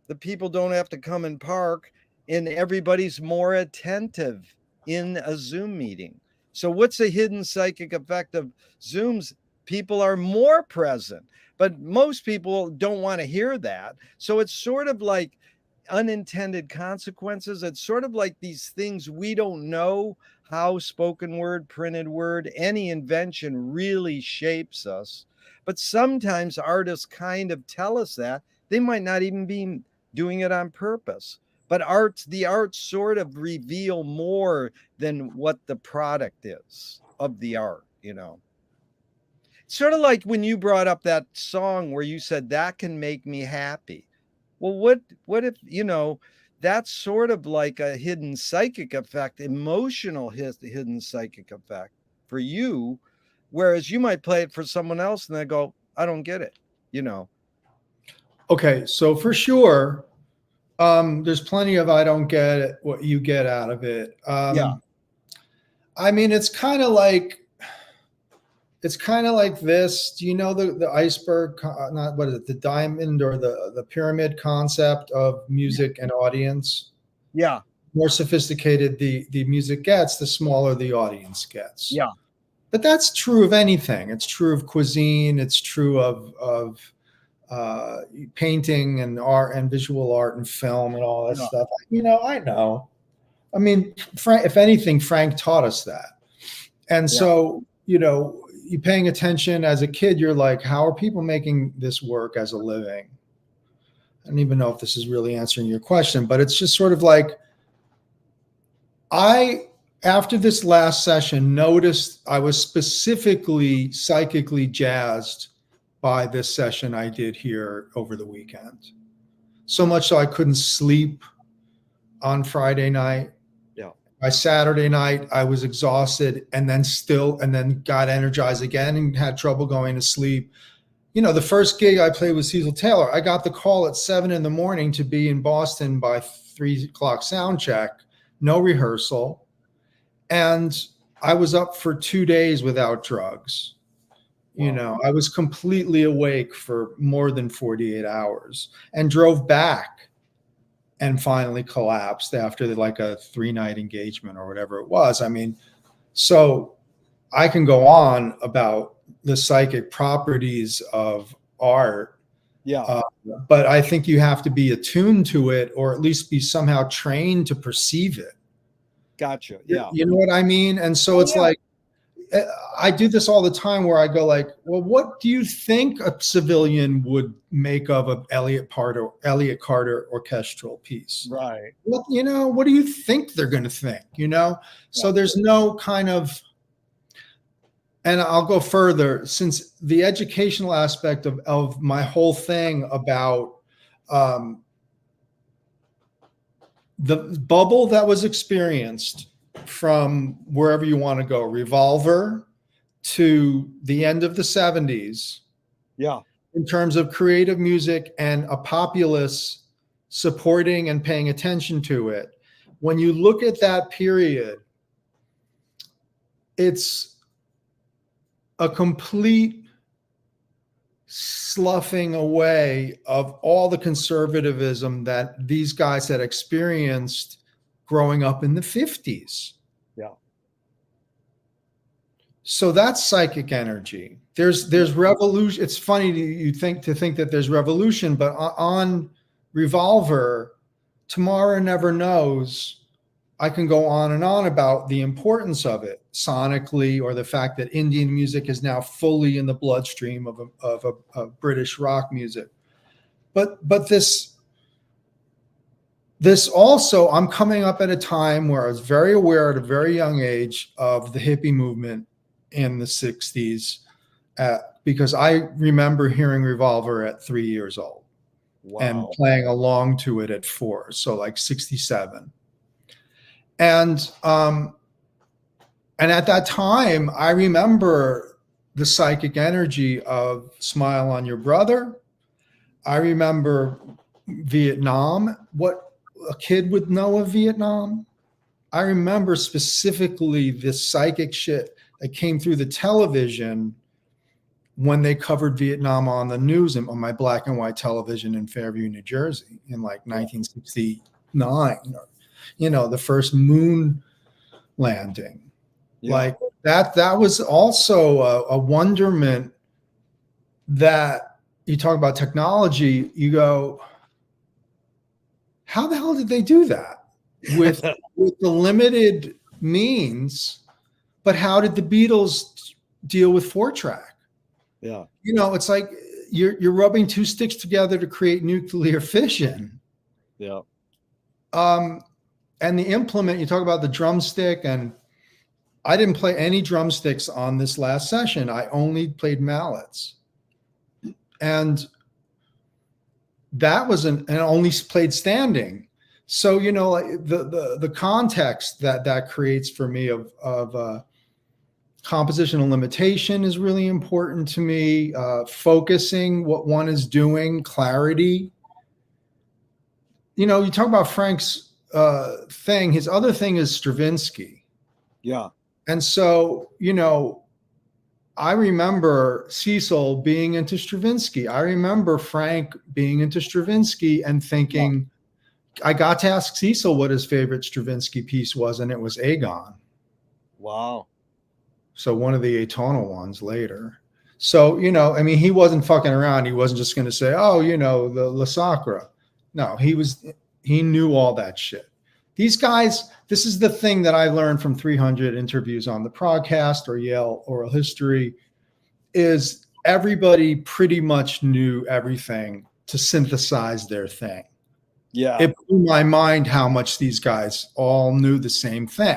The people don't have to come and park, and everybody's more attentive in a Zoom meeting. So what's the hidden psychic effect of Zooms? People are more present, but most people don't want to hear that. So it's sort of like unintended consequences. It's sort of like these things we don't know how spoken word, printed word, any invention really shapes us. But sometimes artists kind of tell us that they might not even be doing it on purpose. But the arts sort of reveal more than what the product is of the art. Sort of like when you brought up that song where you said that can make me happy. Well, what if, that's sort of like a hidden psychic effect, emotional hidden psychic effect for you, whereas you might play it for someone else and they go, I don't get it. Okay, so for sure, there's plenty of I don't get it, what you get out of it. Yeah. I mean, it's kind of like this. Do you know the iceberg? Not what is it? The diamond or the pyramid concept of music and audience. Yeah. More sophisticated the music gets, the smaller the audience gets. Yeah. But that's true of anything. It's true of cuisine. It's true of painting and art and visual art and film and all that stuff. I know. I mean, if anything, Frank taught us that. And so, you paying attention as a kid, you're like, how are people making this work as a living? I don't even know if this is really answering your question, but it's just sort of like, after this last session, noticed I was specifically psychically jazzed by this session I did here over the weekend. So much so I couldn't sleep on Friday night. Yeah. By Saturday night, I was exhausted and then got energized again and had trouble going to sleep. The first gig I played with Cecil Taylor, I got the call at 7 a.m. to be in Boston by 3 o'clock sound check, no rehearsal. And I was up for 2 days without drugs. Wow. I was completely awake for more than 48 hours and drove back and finally collapsed after like a 3-night engagement or whatever it was. I mean, so I can go on about the psychic properties of art. Yeah. But I think you have to be attuned to it, or at least be somehow trained to perceive it. Gotcha. Yeah. You know what I mean? And so it's like, I do this all the time where I go like, well, what do you think a civilian would make of an Elliott Carter orchestral piece? Right. Well, what do you think they're going to think? So there's no kind of, and I'll go further, since the educational aspect of my whole thing about the bubble that was experienced from wherever you want to go, Revolver to the end of the 70s. Yeah. In terms of creative music and a populace supporting and paying attention to it. When you look at that period, it's a complete sloughing away of all the conservatism that these guys had experienced growing up in the 50s. Yeah. So that's psychic energy. There's revolution. It's funny to think that there's revolution, but on Revolver, Tomorrow Never Knows, I can go on and on about the importance of it sonically, or the fact that Indian music is now fully in the bloodstream of British rock music. But this also, I'm coming up at a time where I was very aware at a very young age of the hippie movement in the 60s, because I remember hearing Revolver at 3 years old. Wow. And playing along to it at 4, so like 67. And at that time, I remember the psychic energy of Smile on Your Brother. I remember Vietnam, what a kid would know of Vietnam. I remember specifically this psychic shit that came through the television when they covered Vietnam on the news and on my black and white television in Fairview, New Jersey in like 1969, the first moon landing. Yeah. Like that was also a wonderment. That you talk about technology, you go, how the hell did they do that with the limited means? But how did the Beatles deal with 4-track? Yeah. It's like you're rubbing 2 sticks together to create nuclear fission. Yeah. And the implement, you talk about the drumstick, and I didn't play any drumsticks on this last session. I only played mallets. And that was and only played standing. So, the context that creates for me of compositional limitation is really important to me. Focusing what one is doing, clarity. You talk about Frank's thing. His other thing is Stravinsky. Yeah. And so, I remember Cecil being into Stravinsky. I remember Frank being into Stravinsky and thinking, I got to ask Cecil what his favorite Stravinsky piece was, and it was Aegon. Wow. So one of the atonal ones later. So, he wasn't fucking around. He wasn't just going to say, oh, the La Sacra. No, he knew all that shit. These guys, this is the thing that I learned from 300 interviews on the podcast or Yale Oral History, is everybody pretty much knew everything to synthesize their thing. Yeah. It blew my mind how much these guys all knew the same thing,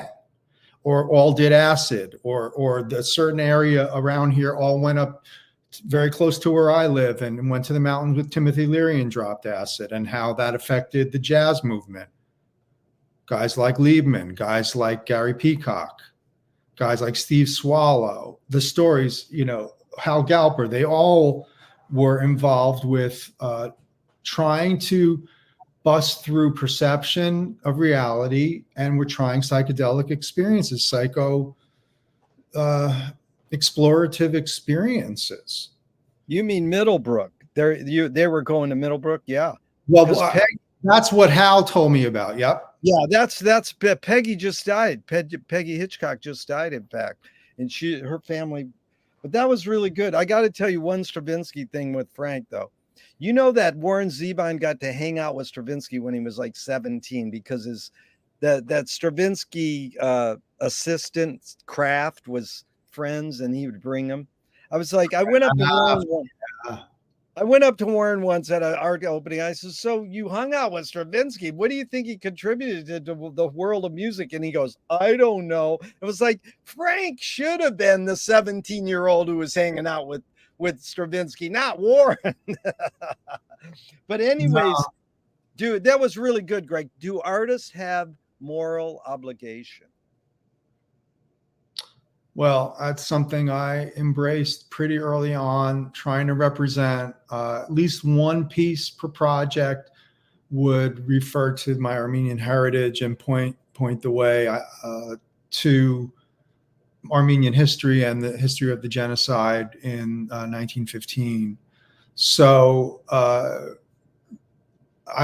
or all did acid, or the certain area around here all went up very close to where I live and went to the mountains with Timothy Leary and dropped acid, and how that affected the jazz movement. Guys like Liebman, guys like Gary Peacock, guys like Steve Swallow, the stories, Hal Galper, they all were involved with trying to bust through perception of reality, and we're trying psychedelic experiences, explorative experiences. You mean Middlebrook? They were going to Middlebrook, yeah. Well, that's what Hal told me about. Yep. Yeah, that's Peggy just died. Peggy Hitchcock just died, in fact, and her family. But that was really good. I got to tell you one Stravinsky thing with Frank, though. You know that Warren Zevon got to hang out with Stravinsky when he was like 17 because that Stravinsky assistant Kraft was friends, and he would bring him. I was like, I went up to Warren once at an art opening. I said, so you hung out with Stravinsky. What do you think he contributed to the world of music? And he goes, I don't know. It was like, Frank should have been the 17-year-old who was hanging out with Stravinsky, not Warren. But anyways, dude, that was really good, Greg. Do artists have moral obligation? Well, that's something I embraced pretty early on, trying to represent at least one piece per project would refer to my Armenian heritage and point the way to Armenian history and the history of the genocide in 1915. So I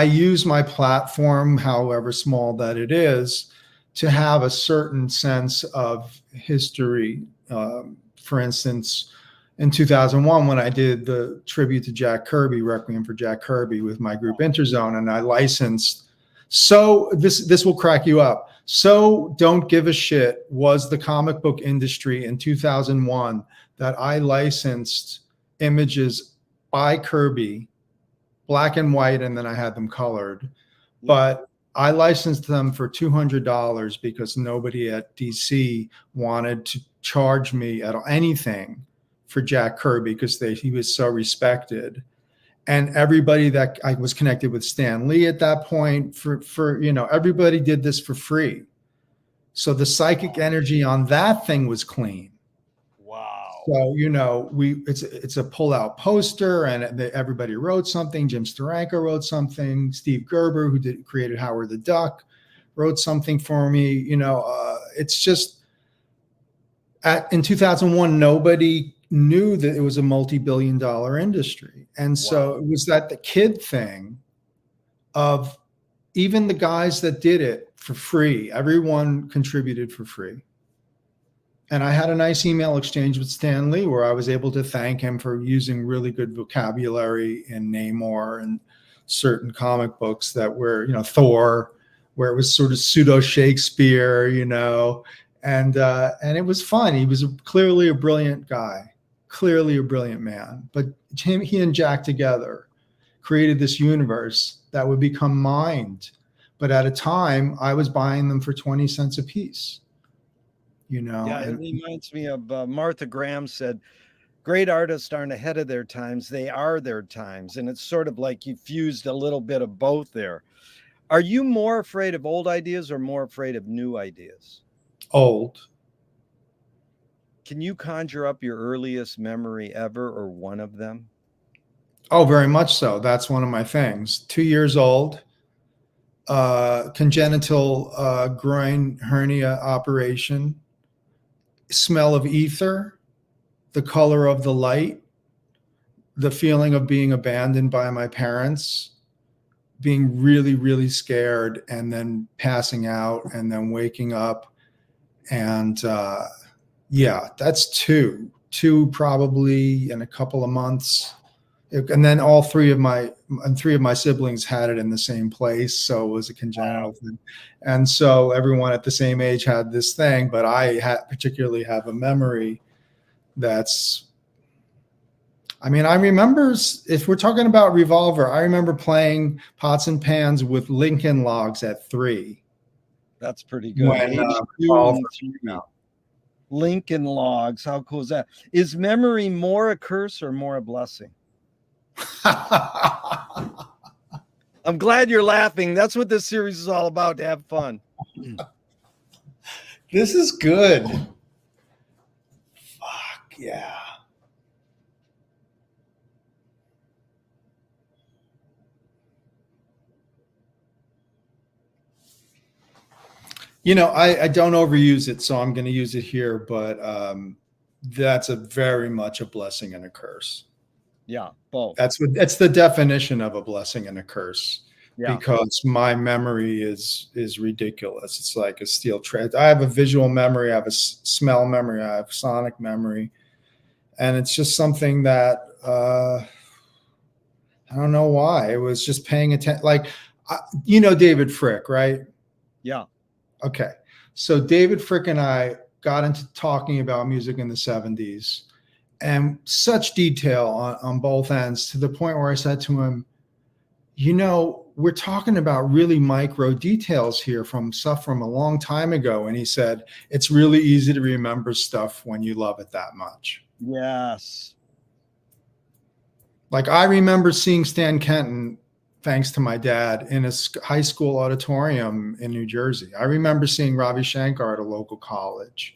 use my platform, however small that it is, to have a certain sense of history. For instance, in 2001, when I did the tribute to Jack Kirby, Requiem for Jack Kirby, with my group Interzone, and I licensed. So this will crack you up. So Don't Give a Shit was the comic book industry in 2001 that I licensed images by Kirby, black and white, and then I had them colored. But I licensed them for $200 because nobody at DC wanted to charge me at anything for Jack Kirby because he was so respected. And everybody that I was connected with, Stan Lee at that point, for everybody did this for free. So the psychic energy on that thing was clean. Wow. So, it's a pull-out poster, and everybody wrote something. Jim Steranko wrote something. Steve Gerber, who created Howard the Duck, wrote something for me. It's just in 2001, nobody knew that it was a multi-billion-dollar industry. And so it was that the kid thing of even the guys that did it for free, everyone contributed for free. And I had a nice email exchange with Stan Lee where I was able to thank him for using really good vocabulary in Namor and certain comic books that were, Thor, where it was sort of pseudo Shakespeare, and it was fun. He was clearly a brilliant guy, clearly a brilliant man. But he and Jack together created this universe that would become mine. But at a time, I was buying them for 20 cents a piece. Yeah, it reminds me of Martha Graham said, great artists aren't ahead of their times, they are their times. And it's sort of like you fused a little bit of both there. Are you more afraid of old ideas or more afraid of new ideas? Old. Can you conjure up your earliest memory ever or one of them? Oh, very much so. That's one of my things. 2 years old, congenital groin hernia operation, smell of ether, the color of the light, the feeling of being abandoned by my parents, being really, really scared, and then passing out and then waking up. And that's two probably in a couple of months. And then three of my siblings had it in the same place. So it was a congenital thing. And so everyone at the same age had this thing, but I particularly have a memory that's, I remember, if we're talking about Revolver, I remember playing pots and pans with Lincoln Logs at 3. That's pretty good. Lincoln Logs, how cool is that? Is memory more a curse or more a blessing? I'm glad you're laughing. That's what this series is all about, to have fun. This is good. Fuck yeah. I don't overuse it, so I'm going to use it here, but that's very much a blessing and a curse. Yeah, both. That's the definition of a blessing and a curse. Yeah. Because my memory is ridiculous. It's like a steel thread. I have a visual memory, I have a smell memory, I have sonic memory, and it's just something that I don't know why. It was just paying attention. Like, David Frick, right? Yeah. Okay. So David Frick and I got into talking about music in the 70s, and such detail on both ends, to the point where I said to him, we're talking about really micro details here from stuff from a long time ago. And he said, it's really easy to remember stuff when you love it that much. Yes. Like, I remember seeing Stan Kenton, thanks to my dad, in a high school auditorium in New Jersey. I remember seeing Ravi Shankar at a local college.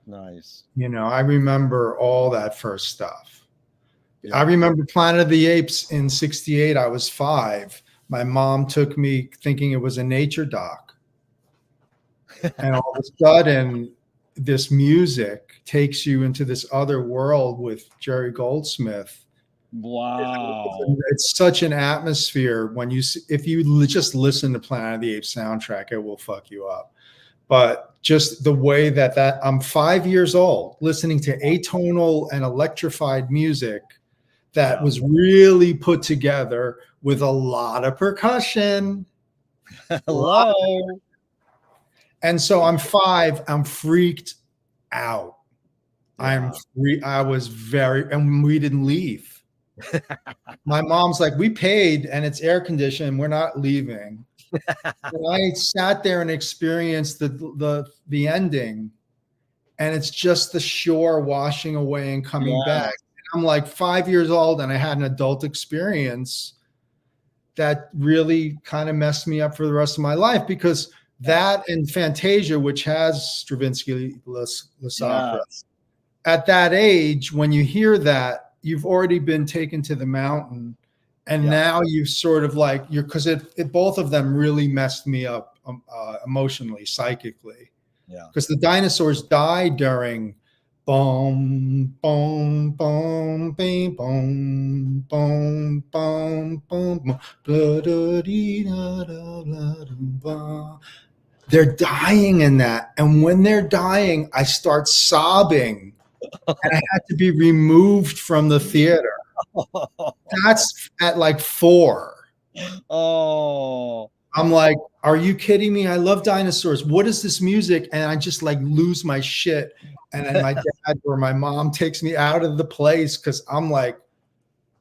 Nice. I remember all that first stuff. Yeah. I remember Planet of the Apes in '68. I was 5. My mom took me thinking it was a nature doc. And all of a sudden, this music takes you into this other world with Jerry Goldsmith. Wow. It's such an atmosphere if you just listen to Planet of the Apes soundtrack, it will fuck you up. but just the way that I'm 5 years old listening to atonal and electrified music that was really put together with a lot of percussion. Hello. And so I'm 5, I'm freaked out. Yeah. I was very, and we didn't leave. My mom's like, we paid and it's air conditioned. We're not leaving. And I sat there and experienced the ending, and it's just the shore washing away and coming back. And I'm like 5 years old, and I had an adult experience that really kind of messed me up for the rest of my life, because that and Fantasia, which has Stravinsky Les Sacre, at that age, when you hear that, you've already been taken to the mountain, and now you sort of like because it both of them really messed me up emotionally, psychically. Yeah. Because the dinosaurs died during boom, boom, boom, bing, boom, boom, boom, boom, blah, da, dee, da, da, blah, da, blah. They're dying in that. And when they're dying, I start sobbing, and I had to be removed from the theater. That's at like 4. Oh. I'm like, are you kidding me? I love dinosaurs. What is this music? And I just like lose my shit. And then my dad or my mom takes me out of the place, because I'm like,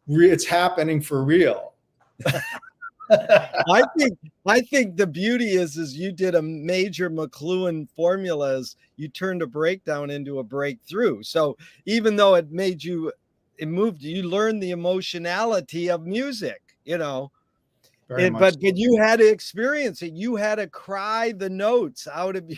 it's happening for real. I think the beauty is you did a major McLuhan formulas. You turned a breakdown into a breakthrough. So even though it moved you, learned the emotionality of music, but you had to experience it. You had to cry the notes out of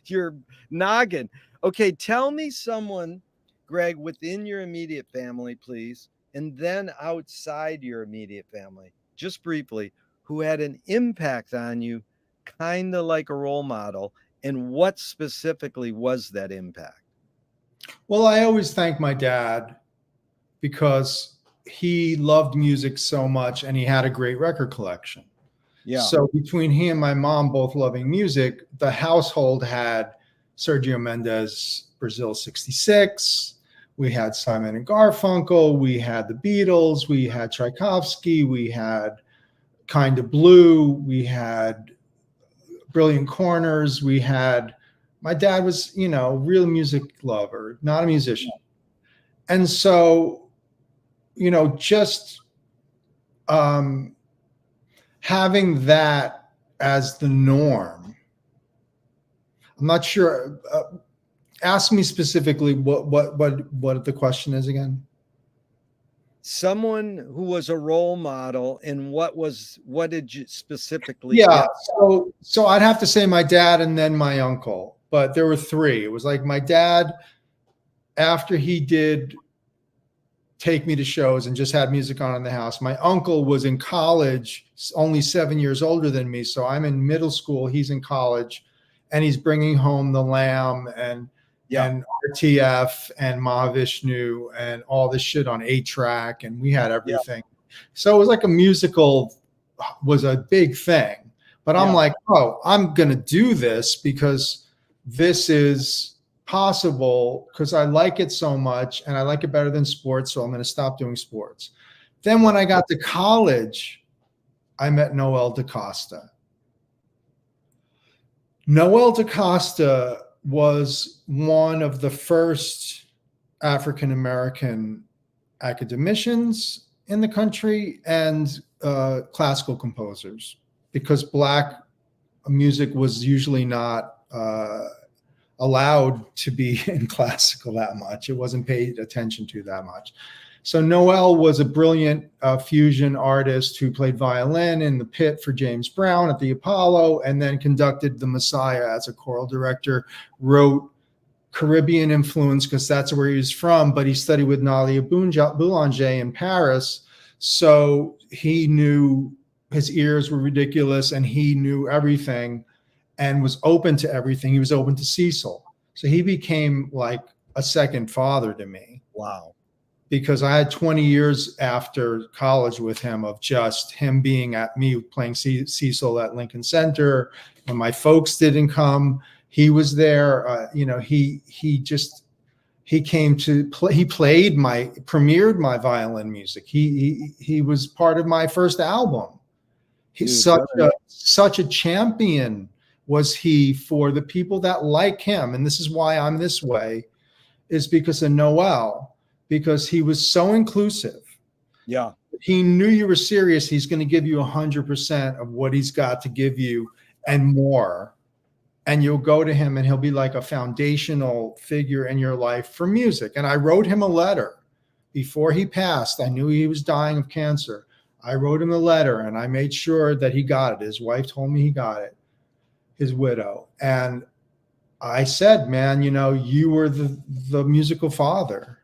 your noggin. Okay, tell me someone, Gregg, within your immediate family, please, and then outside your immediate family, just briefly, who had an impact on you, kind of like a role model, and what specifically was that impact? Well, I always thank my dad, because he loved music so much and he had a great record collection. Yeah. So between he and my mom both loving music, the household had Sergio Mendes, Brazil 66. We had Simon and Garfunkel. We had the Beatles. We had Tchaikovsky. We had Kind of Blue. We had Brilliant Corners. My dad was, real music lover, not a musician. And so, just having that as the norm. I'm not sure. Ask me specifically what the question is again. Someone who was a role model, and what did you specifically? Yeah. So I'd have to say my dad and then my uncle, but there were 3. It was like my dad, after he did take me to shows and just had music on in the house. My uncle was in college, only 7 years older than me. So I'm in middle school, he's in college, and he's bringing home the Lamb and RTF and Mahavishnu and all this shit on 8-track, and we had everything. So it was like a musical was a big thing. But I'm like, oh, I'm going to do this because this is possible, because I like it so much and I like it better than sports. So I'm going to stop doing sports. Then when I got to college, I met Noel DaCosta. Noel DaCosta was one of the first African-American academicians in the country and classical composers, because Black music was usually not allowed to be in classical that much. It wasn't paid attention to that much. So Noel was a brilliant fusion artist who played violin in the pit for James Brown at the Apollo, and then conducted the Messiah as a choral director, wrote Caribbean influence because that's where he was from, but he studied with Nalia Boulanger in Paris. So he knew his ears were ridiculous and he knew everything and was open to everything. He was open to Cecil. So he became like a second father to me. Wow. Because I had 20 years after college with him of just him being at me playing Cecil at Lincoln Center When my folks didn't come, he was there. You know, he came to play. He premiered my violin music. He was part of my first album. He's Dude, such a champion was he for the people that like him. And this is why I'm this way, is because of Noel, because he was so inclusive. yeah. He knew you were serious. He's going to give you 100% of what he's got to give you and more. And you'll go to him and he'll be like a foundational figure in your life for music. And I wrote him a letter before he passed. I knew he was dying of cancer. I wrote him a letter and I made sure that he got it. His wife told me he got it, his widow. And I said, man, you know, you were the musical father.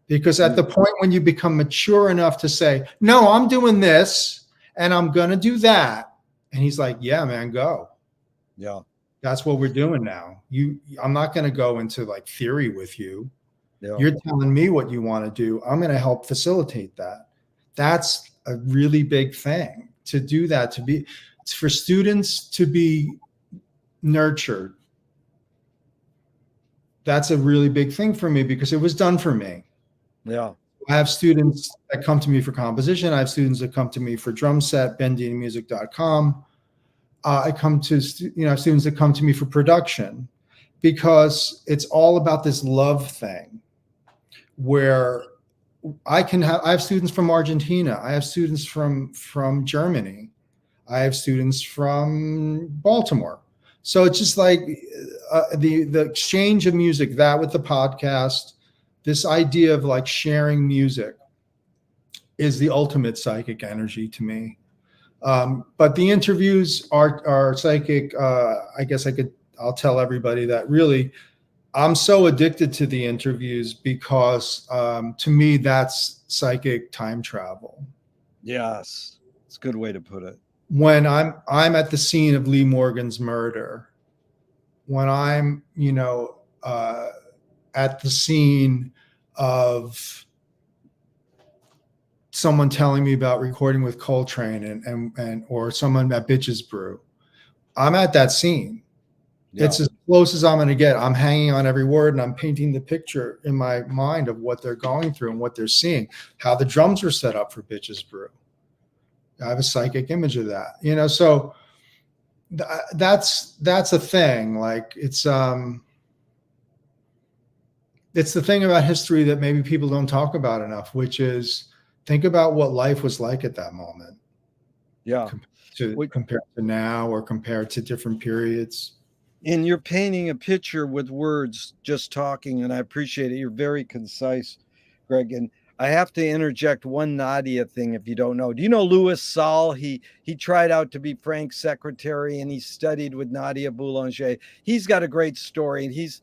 Because at the point when you become mature enough to say, no, I'm doing this and I'm going to do that. And he's like, yeah, man, go. Yeah. That's what we're doing now. I'm not going to go into like theory with you. Yeah. You're telling me what you want to do. I'm going to help facilitate that. That's a really big thing to do that, it's for students to be nurtured. That's a really big thing for me because it was done for me. Yeah. I have students that come to me for composition. I have students that come to me for drum set, bendianmusic.com. I come to, students that come to me for production because it's all about this love thing where I have students from Argentina. I have students from Germany. I have students from Baltimore. So it's just like the exchange of music, that with the podcast, this idea of like sharing music is the ultimate psychic energy to me. But the interviews are psychic. I guess I'll tell everybody that really I'm so addicted to the interviews because to me, that's psychic time travel. Yes. It's a good way to put it. When I'm at the scene of Lee Morgan's murder, when I'm, at the scene of someone telling me about recording with Coltrane and or someone at Bitches Brew, I'm at that scene. Yeah. It's as close as I'm going to get. I'm hanging on every word and I'm painting the picture in my mind of what they're going through and what they're seeing, how the drums are set up for Bitches Brew. I have a psychic image of that, so that's a thing. Like it's the thing about history that maybe people don't talk about enough, which is think about what life was like at that moment. Yeah. Compared to now or compared to different periods. And you're painting a picture with words, just talking, and I appreciate it. You're very concise, Gregg. And I have to interject one Nadia thing if you don't know. Do you know Louis Saul? He tried out to be Frank's secretary and he studied with Nadia Boulanger. He's got a great story and he's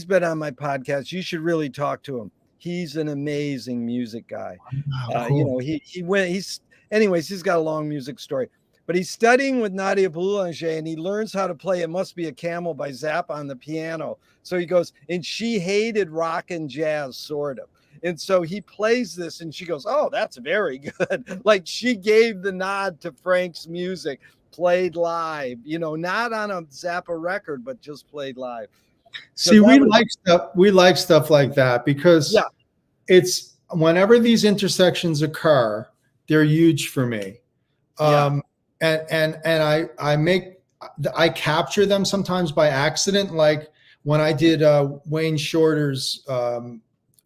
been on my podcast. You should really talk to him. He's an amazing music guy. Wow, cool. Anyways, he's got a long music story. But he's studying with Nadia Boulanger and he learns how to play It Must Be a Camel by Zappa on the piano. So he goes, and she hated rock and jazz, sort of. And so he plays this and she goes, oh, that's very good. Like she gave the nod to Frank's music, played live, not on a Zappa record, but just played live. So see, we like stuff like that because it's whenever these intersections occur, they're huge for me. And I capture them sometimes by accident. Like when I did Wayne Shorter's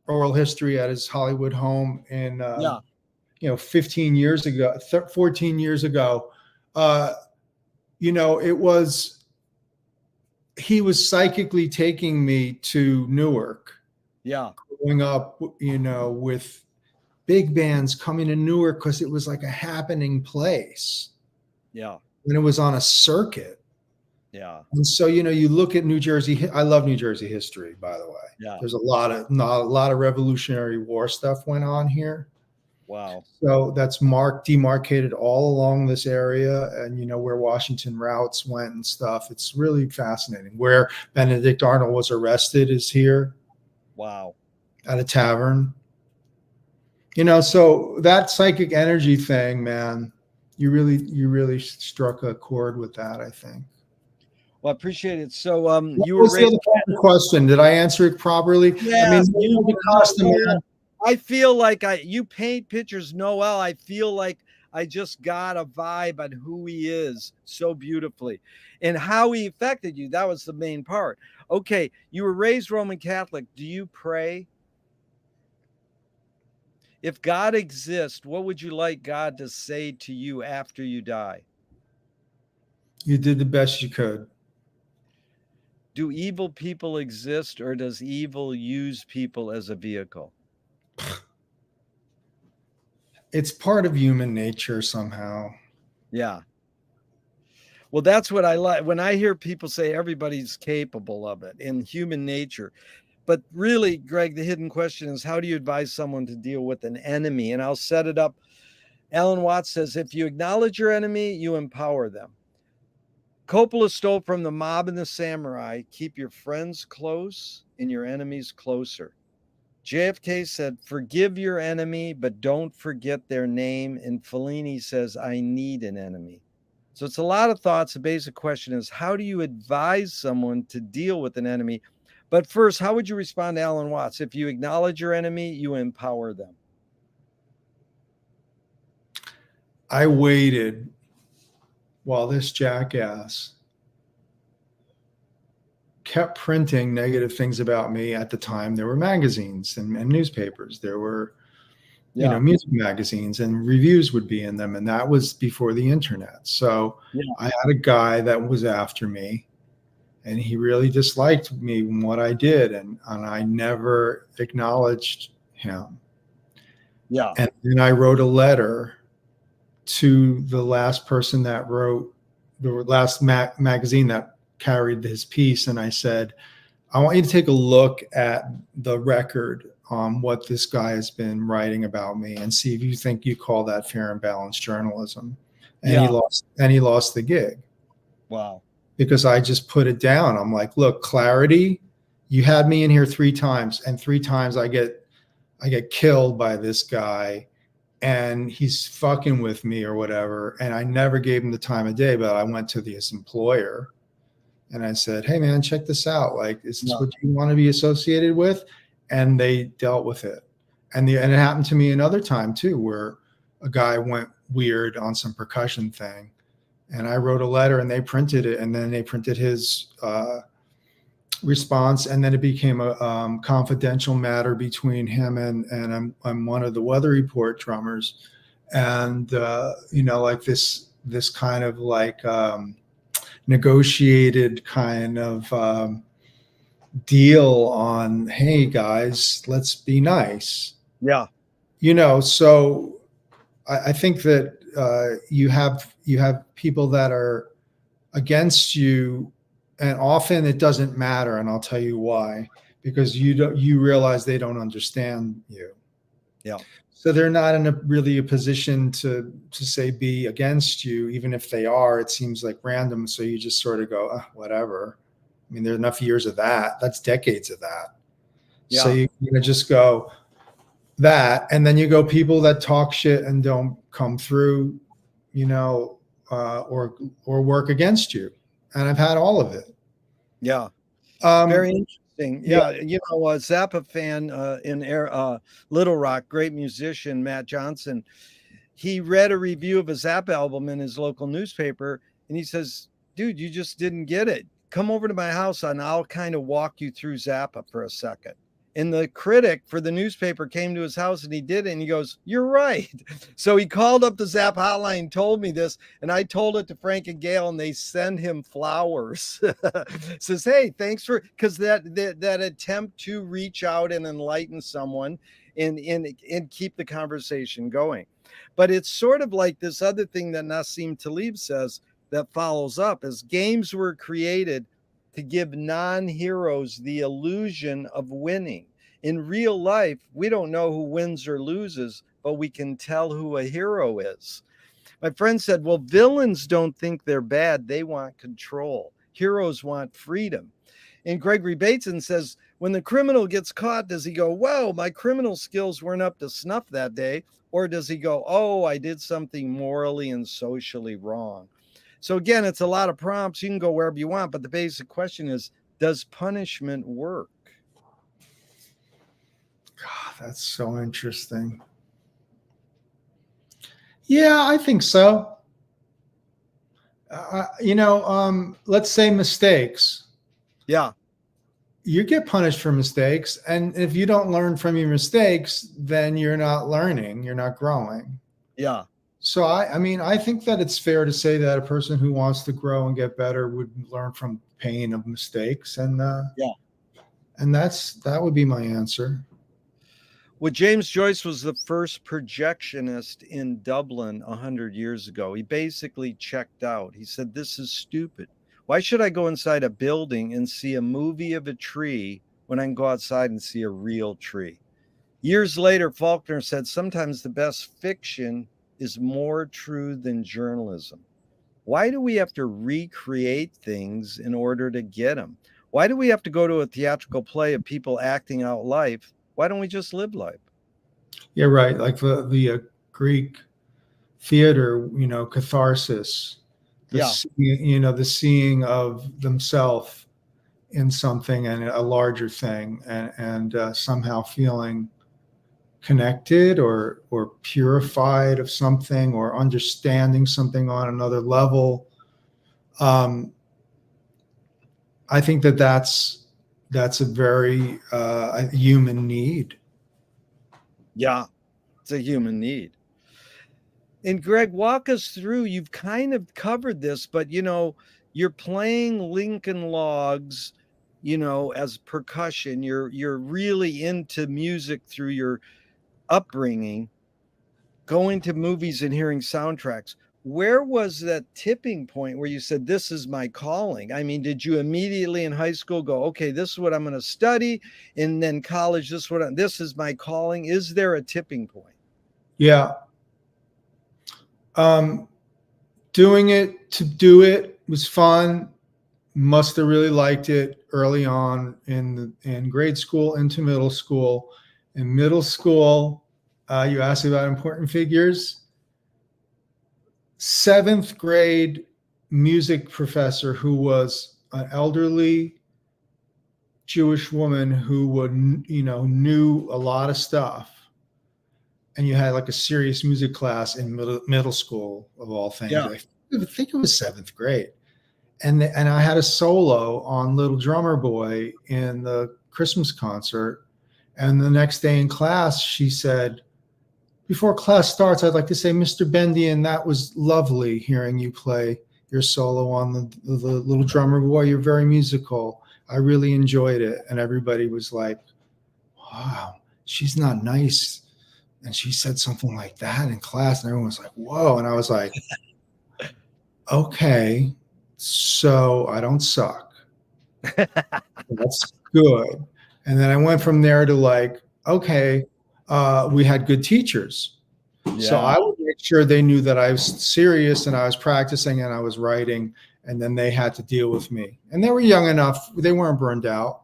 oral history at his Hollywood home in 15 years ago, 14 years ago, he was psychically taking me to Newark. Yeah. Growing up, with big bands coming to Newark because it was like a happening place. Yeah. When it was on a circuit. Yeah. And so, you look at New Jersey. I love New Jersey history, by the way. Yeah. There's a lot of Revolutionary War stuff went on here. Wow. So that's demarcated all along this area and, where Washington routes went and stuff. It's really fascinating. Where Benedict Arnold was arrested is here. Wow. At a tavern. So that psychic energy thing, man, you really struck a chord with that, I think. Well, I appreciate it. So, What you were was the raised. other part of the question? Did I answer it properly? I Yeah, mean, you the no, cost of no. man. I feel like you paint pictures, Noel. I feel like I just got a vibe on who he is so beautifully and how he affected you. That was the main part. Okay, you were raised Roman Catholic. Do you pray? If God exists, what would you like God to say to you after you die? You did the best you could. Do evil people exist, or does evil use people as a vehicle? It's part of human nature somehow. Yeah. Well, that's what I like when I hear people say everybody's capable of it in human nature. But really, Greg, the hidden question is how do you advise someone to deal with an enemy? And I'll set it up. Alan Watts says if you acknowledge your enemy, you empower them. Coppola stole from the mob and the samurai keep your friends close and your enemies closer. JFK said, forgive your enemy, but don't forget their name. And Fellini says, I need an enemy. So it's a lot of thoughts. The basic question is how do you advise someone to deal with an enemy? But first, how would you respond to Alan Watts? If you acknowledge your enemy, you empower them. I waited while this jackass kept printing negative things about me. At the time, there were magazines and newspapers. There were, Yeah. music magazines, and reviews would be in them. And that was before the internet. So Yeah. I had a guy that was after me, and he really disliked me and what I did. And I never acknowledged him. Yeah. And then I wrote a letter to the last person that wrote the last magazine that carried his piece. And I said, I want you to take a look at the record on what this guy has been writing about me and see if you think you call that fair and balanced journalism. And Yeah. he lost the gig Wow. because I just put it down. I'm like, look, Clarity, you had me in here 3 times, and 3 times I get killed by this guy, and he's fucking with me or whatever. And I never gave him the time of day, but I went to his employer and I said, hey man, check this out. Like, is this Yeah. what you want to be associated with? And they dealt with it. And it happened to me another time too, where a guy went weird on some percussion thing. And I wrote a letter and they printed it. And then they printed his response. And then it became a confidential matter between him and I'm one of the Weather Report drummers. And, like this kind of like, negotiated kind of deal on, hey guys, let's be nice. Yeah. So I think that you have people that are against you, and often it doesn't matter, and I'll tell you why. Because you realize they don't understand you. Yeah. So they're not in a position to say be against you. Even if they are, it seems like random. So you just sort of go, whatever. I mean, there's enough years of that. That's decades of that. So Yeah. you just go that, and then you go people that talk shit and don't come through, or work against you. And I've had all of it. Yeah. Um, Very interesting. yeah, Yeah, a Zappa fan in Little Rock, great musician Matt Johnson. He read a review of a Zappa album in his local newspaper, and he says, "Dude, you just didn't get it. Come over to my house, and I'll kind of walk you through Zappa for a second." And the critic for the newspaper came to his house and he did it. And he goes, "You're right." So he called up the Zap hotline, told me this, and I told it to Frank and Gail, and they send him flowers. Says, "Hey, thanks for," because that attempt to reach out and enlighten someone and keep the conversation going. But it's sort of like this other thing that Nassim Taleb says that follows up is games were created to give non-heroes the illusion of winning. In real life, we don't know who wins or loses, but we can tell who a hero is. My friend said, well, villains don't think they're bad. They want control. Heroes want freedom. And Gregory Bateson says, when the criminal gets caught, does he go, whoa, my criminal skills weren't up to snuff that day? Or does he go, oh, I did something morally and socially wrong? So again, it's a lot of prompts. You can go wherever you want, but the basic question is, does punishment work? God, that's so interesting. Yeah, I think so. Let's say mistakes. Yeah. You get punished for mistakes. And if you don't learn from your mistakes, then you're not learning, you're not growing. Yeah. So I think that it's fair to say that a person who wants to grow and get better would learn from pain of mistakes, Yeah. and that would be my answer. Well, James Joyce was the first projectionist in Dublin 100 years ago. He basically checked out. He said, "This is stupid. Why should I go inside a building and see a movie of a tree when I can go outside and see a real tree?" Years later, Faulkner said, "Sometimes the best fiction is more true than journalism." Why do we have to recreate things in order to get them? Why do we have to go to a theatrical play of people acting out life? Why don't we just live life? Yeah, right. Like the Greek theater, catharsis, Yeah. the seeing of themselves in something and a larger thing, and somehow feeling connected or purified of something or understanding something on another level. I think that's a very human need. Yeah. It's a human need. And Gregg, walk us through. You've kind of covered this, but you're playing Lincoln Logs, as percussion. You're really into music through your upbringing, going to movies and hearing soundtracks. Where was that tipping point where you said, "This is my calling"? I mean, did you immediately in high school go, "Okay, this is what I'm going to study," and then college, this is my calling? Is there a tipping point? Yeah. Um, Doing it to do it was fun. Must have really liked it early on in grade school into middle school. In middle school, you asked about important figures. Seventh grade music professor who was an elderly Jewish woman who knew a lot of stuff. And you had like a serious music class in middle school of all things. Yeah. I think it was seventh grade. And I had a solo on Little Drummer Boy in the Christmas concert. And the next day in class, she said, "Before class starts, I'd like to say, Mr. Bendian, that was lovely hearing you play your solo on the Little Drummer Boy. You're very musical. I really enjoyed it." And everybody was like, "Wow, she's not nice." And she said something like that in class, and everyone was like, "Whoa." And I was like, "Okay, so I don't suck. That's good." And then I went from there to like, okay, we had good teachers. So Yeah. I would make sure they knew that I was serious and I was practicing and I was writing, and then they had to deal with me. And they were young enough, they weren't burned out.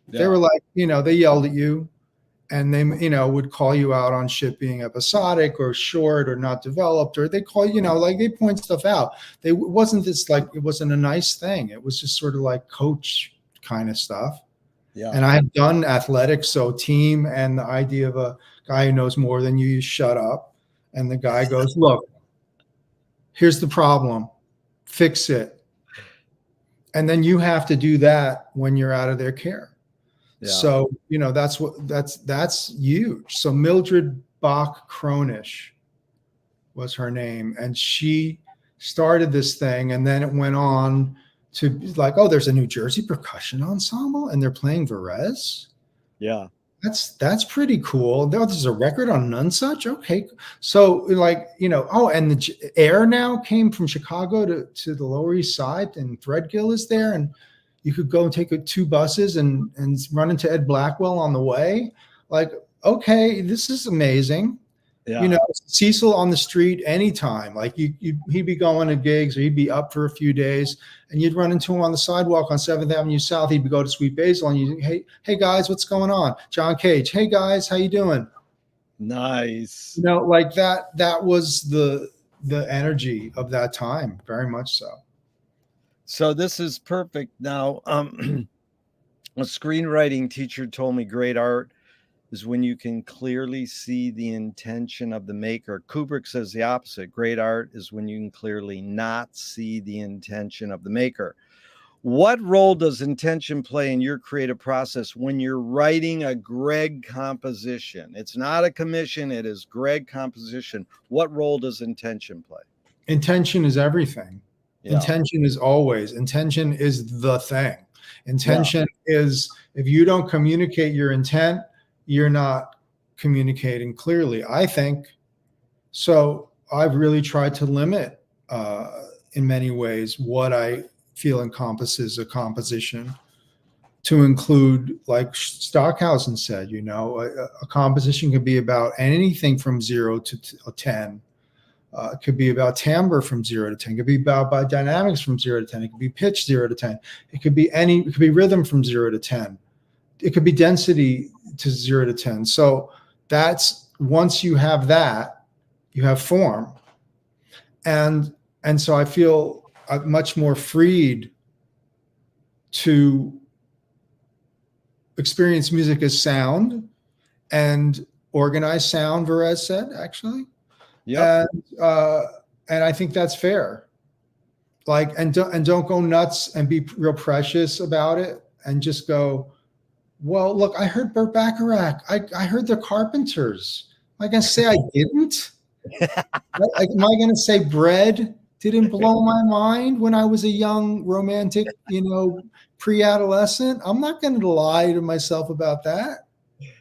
They Yeah. were like, they yelled at you and they, would call you out on shit being episodic or short or not developed, or they call, like they point stuff out. It wasn't it wasn't a nice thing. It was just sort of like coach kind of stuff. Yeah. And I had done athletics, so team and the idea of a guy who knows more than you shut up. And the guy goes, "Look, here's the problem, fix it." And then you have to do that when you're out of their care. Yeah. So, that's huge. So Mildred Bach Cronish was her name. And she started this thing. And then it went on to like, oh, there's a New Jersey percussion ensemble and they're playing Varese. Yeah. That's pretty cool. There's a record on Nonesuch. Okay. So like, and the air now came from Chicago to the Lower East Side, and Threadgill is there. And you could go and take 2 buses and run into Ed Blackwell on the way. Like, okay, this is amazing. Yeah. Cecil on the street anytime. Like he'd be going to gigs or he'd be up for a few days, and you'd run into him on the sidewalk on 7th Avenue South. He'd go to Sweet Basil, and you, hey guys, what's going on? John Cage, hey guys, how you doing? Nice. Like that was the the energy of that time, very much so. So this is perfect. Now, a screenwriting teacher told me great art is when you can clearly see the intention of the maker. Kubrick says the opposite. Great art is when you can clearly not see the intention of the maker. What role does intention play in your creative process when you're writing a Gregg composition? It's not a commission, it is Gregg composition. What role does intention play? Intention is everything. Yeah. Intention is always, intention is the thing. Yeah. Intention is, if you don't communicate your intent, you're not communicating clearly, I think. So I've really tried to limit, in many ways, what I feel encompasses a composition, to include, like Stockhausen said, a composition could be about anything from 0 to 10. It could be about timbre from 0 to 10. It could be about dynamics from 0 to 10. It could be pitch 0 to 10. It could be rhythm from 0 to 10. It could be density to 0 to 10. So that's, once you have that, you have form. And so I feel much more freed to experience music as sound and organized sound, Varese said, actually. Yep. And I think that's fair. Like, and don't go nuts and be real precious about it, and just go, well, look, I heard Burt Bacharach. I heard the Carpenters. Am I going to say I didn't? Am I going to say Bread didn't blow my mind when I was a young romantic, pre-adolescent? I'm not going to lie to myself about that.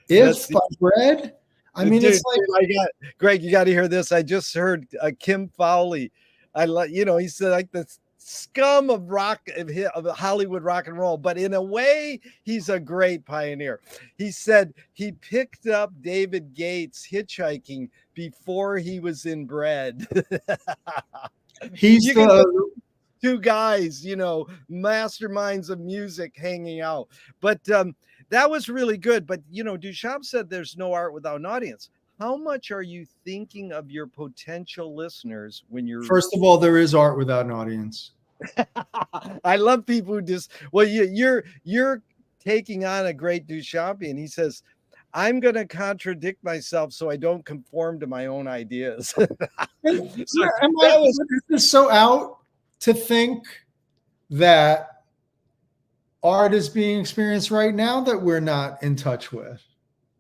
If by Bread, I mean, dude, it's like, Gregg, you got to hear this. I just heard Kim Fowley. He said like the scum of of Hollywood rock and roll, but in a way, he's a great pioneer. He said he picked up David Gates hitchhiking before he was in Bread. He's two guys, masterminds of music hanging out. But that was really good. But, Duchamp said there's no art without an audience. How much are you thinking of your potential listeners when you're... First of all, there is art without an audience. I love people who just... Well, you're taking on a great Duchampian. He says, I'm going to contradict myself so I don't conform to my own ideas. It's so out to think that art is being experienced right now that we're not in touch with.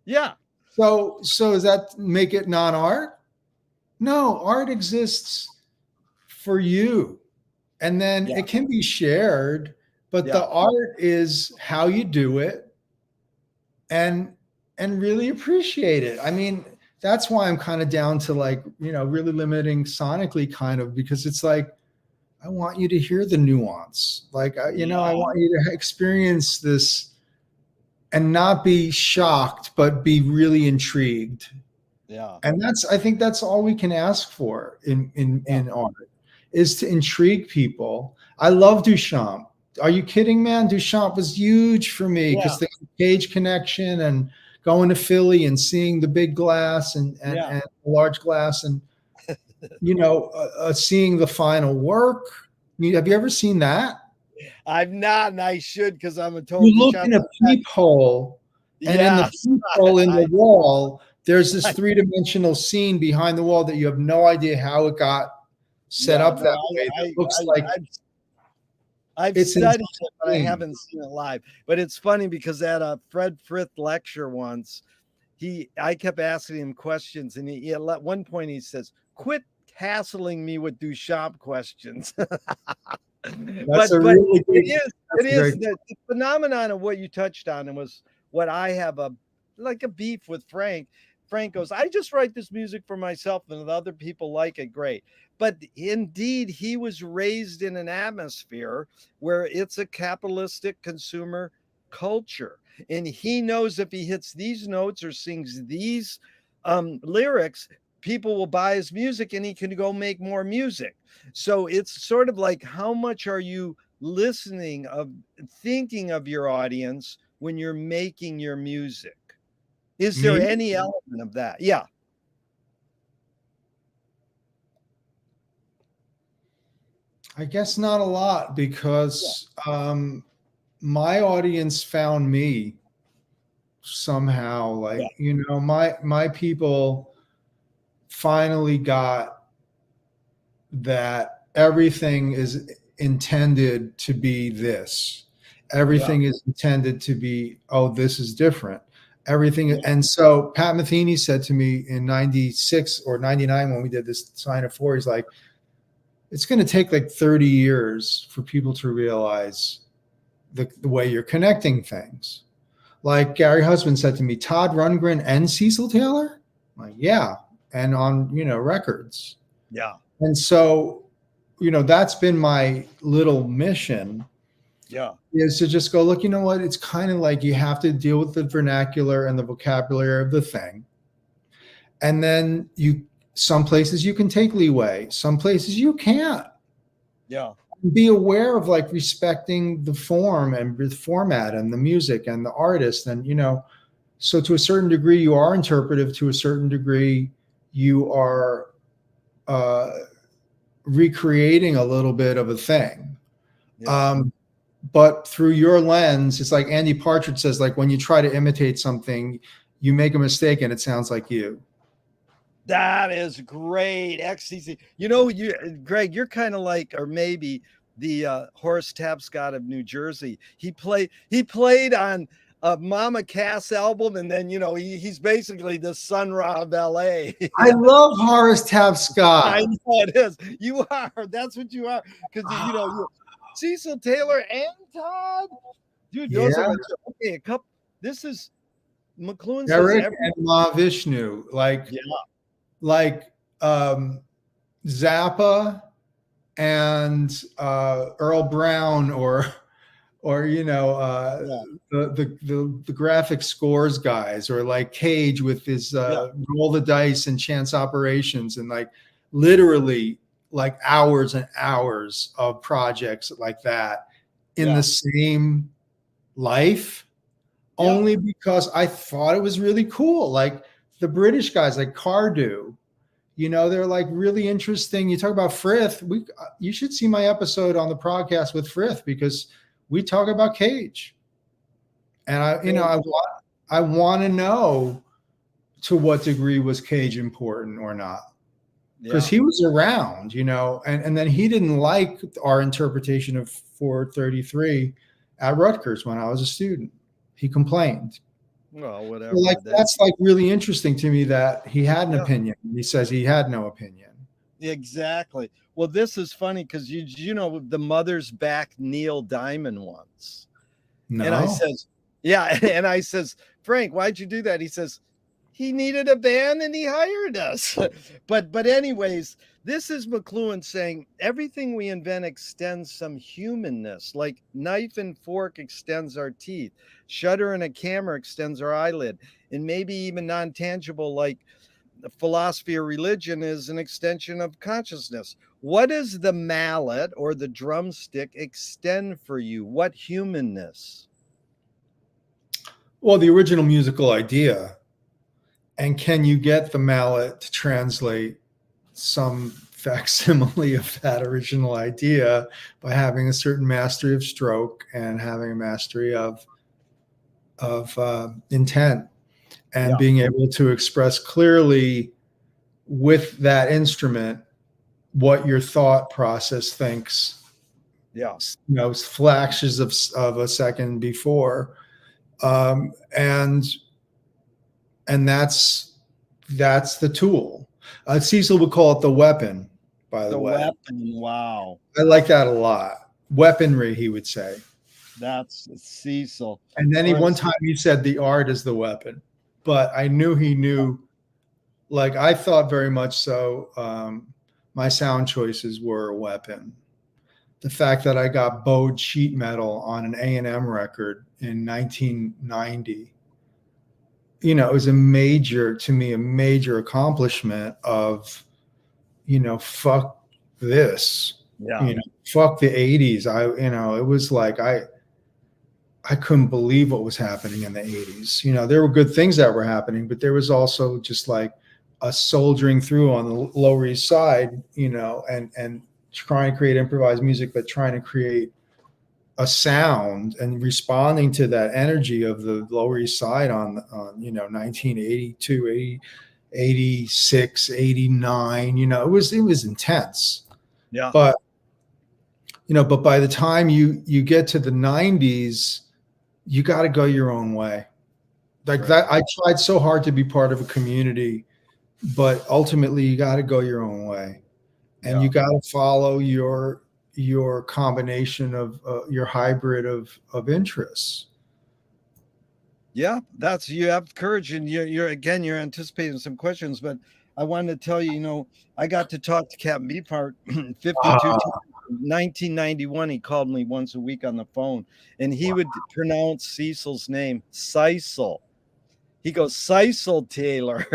Yeah. So does that make it non-art? No, art exists for you. And then it can be shared, but the art is how you do it and really appreciate it. I mean, that's why I'm kind of down to really limiting sonically, kind of, because it's like, I want you to hear the nuance. I want you to experience this and not be shocked, but be really intrigued. Yeah. And I think that's all we can ask for in art, is to intrigue people. I love Duchamp. Are you kidding, man? Duchamp was huge for me because the Cage connection and going to Philly and seeing the big glass and the large glass and, seeing the final work. Have you ever seen that? I've not, and I should, because I'm a total... You look in a peephole, and in the peephole in the wall, there's this three-dimensional scene behind the wall that you have no idea how it got set up that way. It looks like... I've studied it, but I haven't seen it live. But it's funny because at a Fred Frith lecture once, I kept asking him questions, and at one point he says, "Quit hassling me with Duchamp questions." But it is the phenomenon of what you touched on, and was what I have a beef with Frank. Frank goes, I just write this music for myself, and if other people like it, great. But indeed, he was raised in an atmosphere where it's a capitalistic consumer culture. And he knows if he hits these notes or sings these lyrics, people will buy his music and he can go make more music. So it's sort of like, how much are you thinking of your audience when you're making your music? Is there any element of that? Yeah. I guess not a lot, Yeah. because my audience found me somehow. Yeah. Like, my people finally got that everything is intended to be this. Yeah. Everything is intended to be, oh, this is different. Everything. Yeah. And so Pat Metheny said to me in 96 or 99, when we did this Sign of Four, he's like, it's going to take like 30 years for people to realize the way you're connecting things. Like Gary Husband said to me, Todd Rundgren and Cecil Taylor? I'm like, yeah. And on, records. Yeah. And so, that's been my little mission, Yeah. is to just go, look, you know what? It's kind of like you have to deal with the vernacular and the vocabulary of the thing. And then some places you can take leeway, some places you can't. Yeah. Be aware of like respecting the form and the format and the music and the artist. And, so to a certain degree, you are interpretive. To a certain degree, you are recreating a little bit of a thing. Yeah. But through your lens, it's like Andy Partridge says, like when you try to imitate something, you make a mistake and it sounds like you. That is great. XCC. Gregg, you're kind of like, or maybe the Horace Tapscott of New Jersey. He played on a Mama Cass album, and then he's basically the Sun Ra of LA. I love Horace Tapscott. I know it is. You are. That's what you are. Because you Cecil Taylor and Todd. Dude, those are okay. A couple. This is McLuhan Eric says and Mahavishnu, like Zappa and Earl Brown, or the graphic scores guys, or like Cage with his Roll the Dice and Chance Operations, and like literally like hours and hours of projects like that in the same life. Only because I thought it was really cool. Like the British guys, like Cardew, they're like really interesting. You talk about Frith. You should see my episode on the podcast with Frith, because we talk about Cage. And I want to know to what degree was Cage important or not, because he was around, and then he didn't like our interpretation of 433 at Rutgers when I was a student. He complained. Well, whatever. So that's like really interesting to me, that he had an opinion. He says he had no opinion. Exactly. Well, this is funny because the Mother's back Neil Diamond once. No. And I says, and I says, Frank, why'd you do that? He says, he needed a band and he hired us. but anyways, this is McLuhan saying everything we invent extends some humanness, like knife and fork extends our teeth, shutter and a camera extends our eyelid, and maybe even non-tangible like philosophy or religion is an extension of consciousness. What does the mallet or the drumstick extend for you? What humanness? Well, the original musical idea. And can you get the mallet to translate some facsimile of that original idea by having a certain mastery of stroke and having a mastery of intent, and being able to express clearly with that instrument what your thought process thinks, flashes of a second before, and that's the tool. Cecil would call it the weapon, by the way. The weapon, wow. I like that a lot. Weaponry, he would say. That's Cecil. And then one time he said the art is the weapon. But I knew he knew, like I thought very much so, my sound choices were a weapon. The fact that I got bowed sheet metal on an A&M record in 1990, it was a major accomplishment of, fuck this, fuck the 80s. It was like, I couldn't believe what was happening in the 80s. There were good things that were happening, but there was also just like a soldiering through on the Lower East Side, and trying to create improvised music, but trying to create a sound and responding to that energy of the Lower East Side on 1982, 86, 89. It was intense. Yeah. But but by the time you get to the 90s, you got to go your own way. Like Right. that, I tried so hard to be part of a community, but ultimately you got to go your own way, and Yeah. you got to follow your combination of your hybrid of interests. Yeah, you have courage, and you're anticipating some questions, but I wanted to tell you, I got to talk to Captain Beefheart 52 times. Ah, 1991, he called me once a week on the phone, and he would pronounce Cecil's name Cecil. He goes, Cecil Taylor.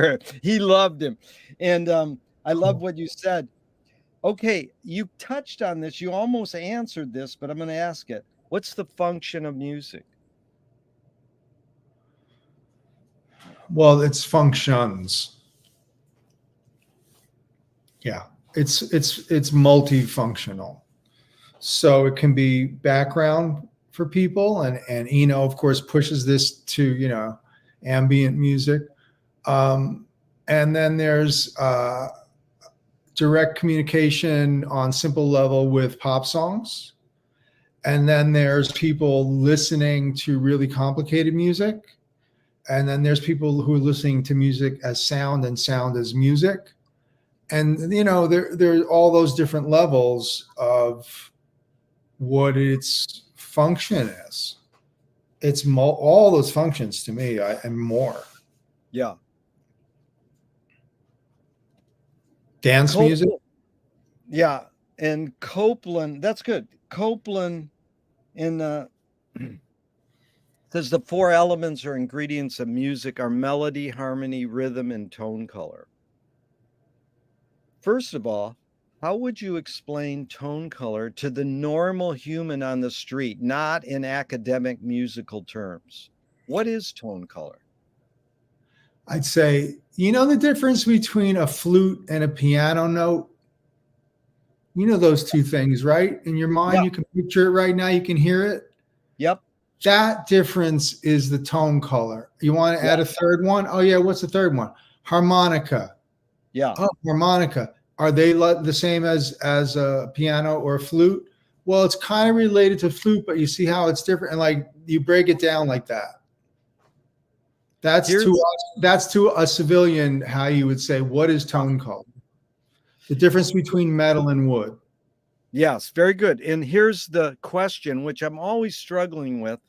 He loved him. And I love cool. what you said. Okay, you touched on this. You almost answered this, but I'm going to ask it. What's the function of music? Well, it's functions. Yeah, it's multifunctional. So it can be background for people, and Eno, of course, pushes this to ambient music, and then there's direct communication on simple level with pop songs, and then there's people listening to really complicated music, and then there's people who are listening to music as sound and sound as music, and there are all those different levels of what its function is. It's all those functions to me, and more. Yeah. Dance music. Yeah. And Copeland, that's good. Copeland in says the four elements or ingredients of music are melody, harmony, rhythm, and tone color. First of all, how would you explain tone color to the normal human on the street, not in academic musical terms? What is tone color? I'd say, the difference between a flute and a piano note? Those two things, right? In your mind, Yeah. you can picture it right now. You can hear it. Yep. That difference is the tone color. You want to Yeah. add a third one? Oh, yeah. What's the third one? Harmonica. Yeah. Oh, harmonica. Are they the same as a piano or a flute? Well, it's kind of related to flute, but you see how it's different. And like you break it down like that. That's to a civilian how you would say, what is tone color? The difference between metal and wood. Yes, very good. And here's the question, which I'm always struggling with,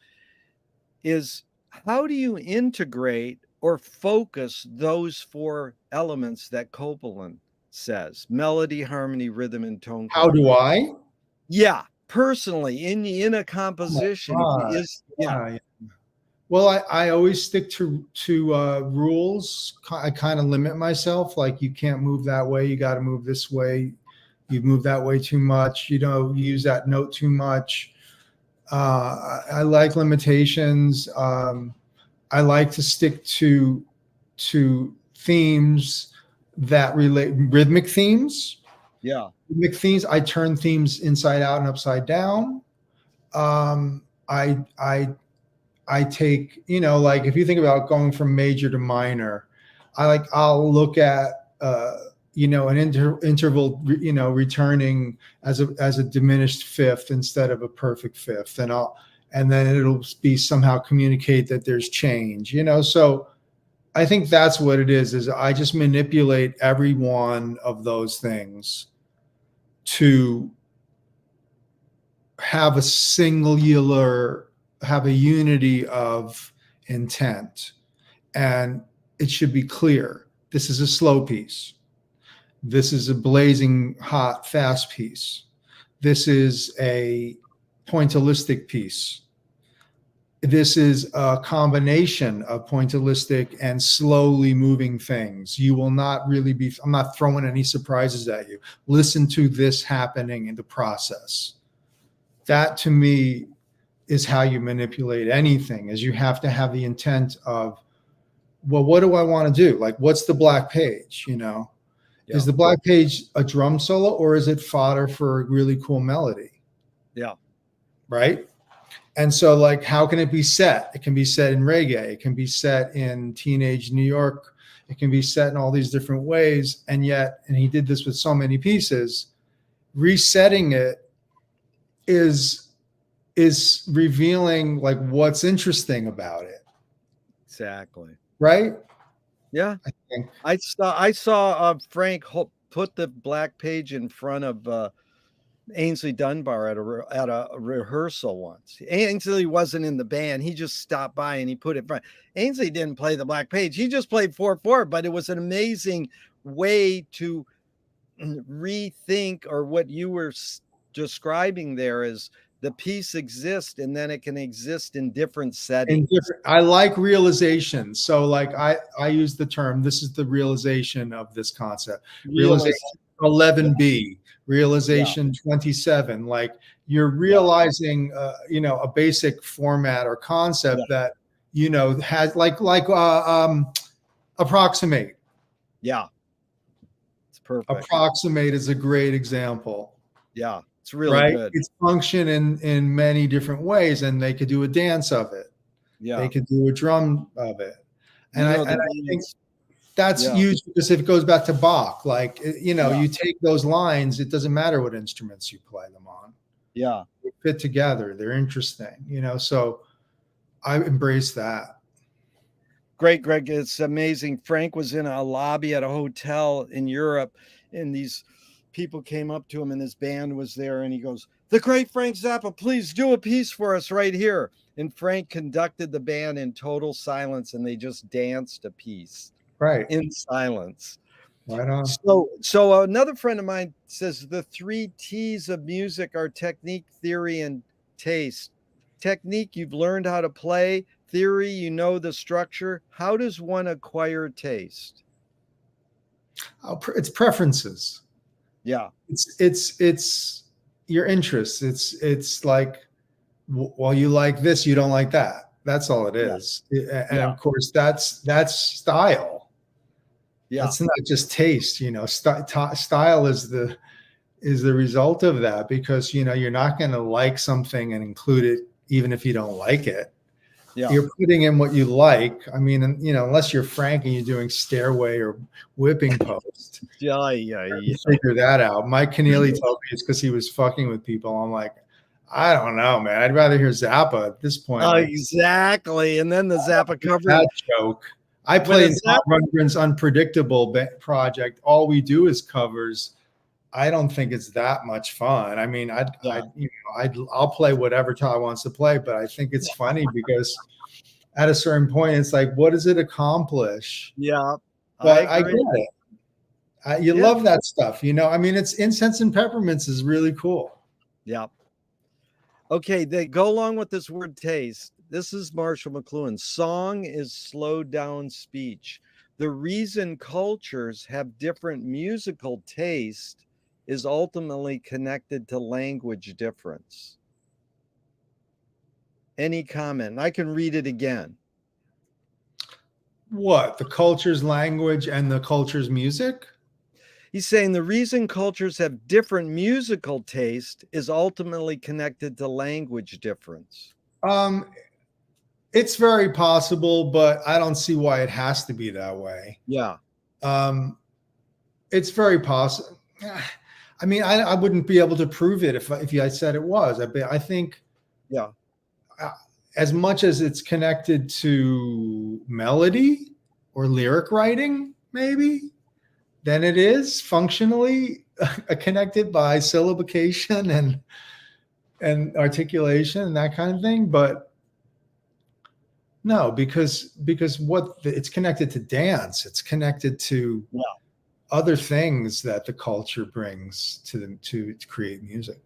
is how do you integrate or focus those four elements that Copeland says? Melody, harmony, rhythm, and tone How color. do I? Yeah, personally, in a composition is Yeah. Well, I always stick to rules. I kind of limit myself. Like you can't move that way. You got to move this way. You move that way too much. You use that note too much. I like limitations. I like to stick to themes that relate, rhythmic themes. yeah. Rhythmic themes. I turn themes inside out and upside down. I take, like if you think about going from major to minor, I'll look at an interval, returning as a diminished fifth instead of a perfect fifth, and then it'll be somehow communicate that there's change, so I think that's what it is I just manipulate every one of those things to have a unity of intent, and it should be clear. This is a slow piece. This is a blazing hot, fast piece. This is a pointillistic piece. This is a combination of pointillistic and slowly moving things. You will not really I'm not throwing any surprises at you. Listen to this happening in the process. That to me is how you manipulate anything, is you have to have the intent of, well, what do I want to do? Like, what's the black page, Yeah. Is the black page a drum solo or is it fodder for a really cool melody? Yeah. Right. And so, like, how can it be set? It can be set in reggae. It can be set in teenage New York. It can be set in all these different ways. And yet, and he did this with so many pieces, resetting it is revealing like what's interesting about it. Exactly. Right. Yeah. I think. I saw Frank put the black page in front of Ainsley Dunbar at a rehearsal once. Ainsley wasn't in the band. He just stopped by and he put it in front. Ainsley didn't play the black page. He just played 4/4, but it was an amazing way to rethink, or what you were describing there is the piece exists and then it can exist in different settings. I like realization. So like I use the term, this is the realization of this concept. Realization 11B, realization 27. Like you're realizing a basic format or concept that has approximate. Yeah. It's perfect. Approximate is a great example. Yeah. It's really good. It's function in many different ways, and they could do a dance of it. Yeah. They could do a drum of it. And I think that's huge, because if it goes back to Bach, like, you take those lines, it doesn't matter what instruments you play them on. Yeah. They fit together. They're interesting, so I embrace that. Great, Gregg. It's amazing. Frank was in a lobby at a hotel in Europe, and these people came up to him and his band was there, and he goes, "The great Frank Zappa, please do a piece for us right here." And Frank conducted the band in total silence, and they just danced a piece in silence. Right on. So another friend of mine says the 3 T's of music are technique, theory, and taste. Technique, you've learned how to play. Theory, you know the structure. How does one acquire taste? It's preferences. Yeah. It's your interests. It's like, well, you like this, you don't like that. That's all it is. And of course, that's style. Yeah. It's not just taste, style is the result of that, because, you're not going to like something and include it, even if you don't like it. Yeah. You're putting in what you like. I mean, unless you're Frank and you're doing Stairway or Whipping Post. Figure that out. Mike Keneally told me it's because he was fucking with people. I'm like, I don't know, man. I'd rather hear Zappa at this point. Exactly. And then the Zappa cover. That joke. I played Todd Rundgren's Unpredictable project. All we do is covers. I don't think it's that much fun. I mean, I'll play whatever Todd wants to play, but I think it's funny because at a certain point, it's like, what does it accomplish? Yeah, but I get it. You love that stuff, I mean, it's Incense and Peppermints is really cool. Yeah. Okay, they go along with this word taste. This is Marshall McLuhan. Song is slowed down speech. The reason cultures have different musical taste is ultimately connected to language difference. Any comment? I can read it again. What? The culture's language and the culture's music? He's saying the reason cultures have different musical taste is ultimately connected to language difference. It's very possible, but I don't see why it has to be that way. Yeah. It's very possible. I mean, I wouldn't be able to prove it if I said it was. I think, as much as it's connected to melody or lyric writing, maybe, then it is functionally connected by syllabication and articulation and that kind of thing. But no, because it's connected to dance. It's connected to other things that the culture brings to them to create music.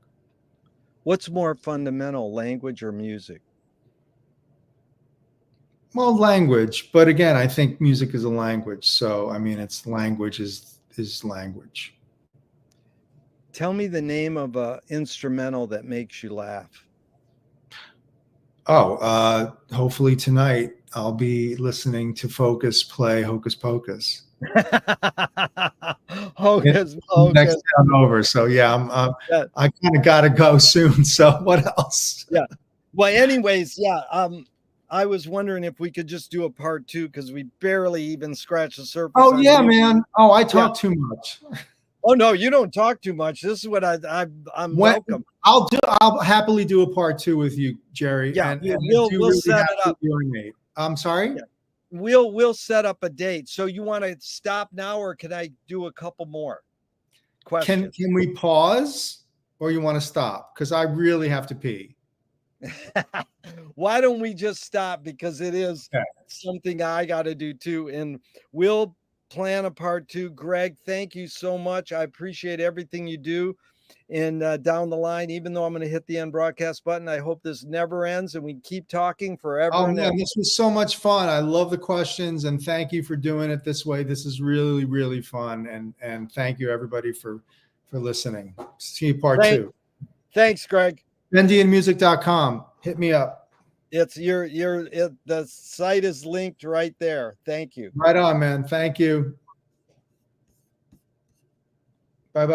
What's more fundamental, language or music? Well, language, but again, I think music is a language. So, I mean, it's language is language. Tell me the name of an instrumental that makes you laugh. Oh, hopefully tonight I'll be listening to Focus play Hocus Pocus. Hocus Next pocus. town over. So yeah, Yeah, I kind of got to go soon. So what else? yeah. Well, anyways, yeah. I was wondering if we could just do a part two because we barely even scratched the surface Oh on yeah, music. man. Oh, I Yeah. talk too much. Oh no, you don't talk too much. This is what I'm When welcome. I'll happily do a part two with you, Jerry. Yeah, And I do we'll really set have it to up. urinate. I'm sorry. Yeah. We'll set up a date. So you want to stop now, or can I do a couple more questions? Can we pause, or you want to stop? Because I really have to pee. Why don't we just stop, because it is Okay. something I got to do too, and we'll plan a part two. Gregg, thank you so much. I appreciate everything you do. And down the line, even though I'm going to hit the end broadcast button, I hope this never ends and we keep talking forever Oh and ever. man, this was so much fun. I love the questions, and thank you for doing it this way. This is really, really fun. And thank you everybody for listening. See you part two. Thanks, Gregg. BendianMusic.com. Hit me up. It's the site is linked right there. Thank you. Right on, man. Thank you. Bye-bye.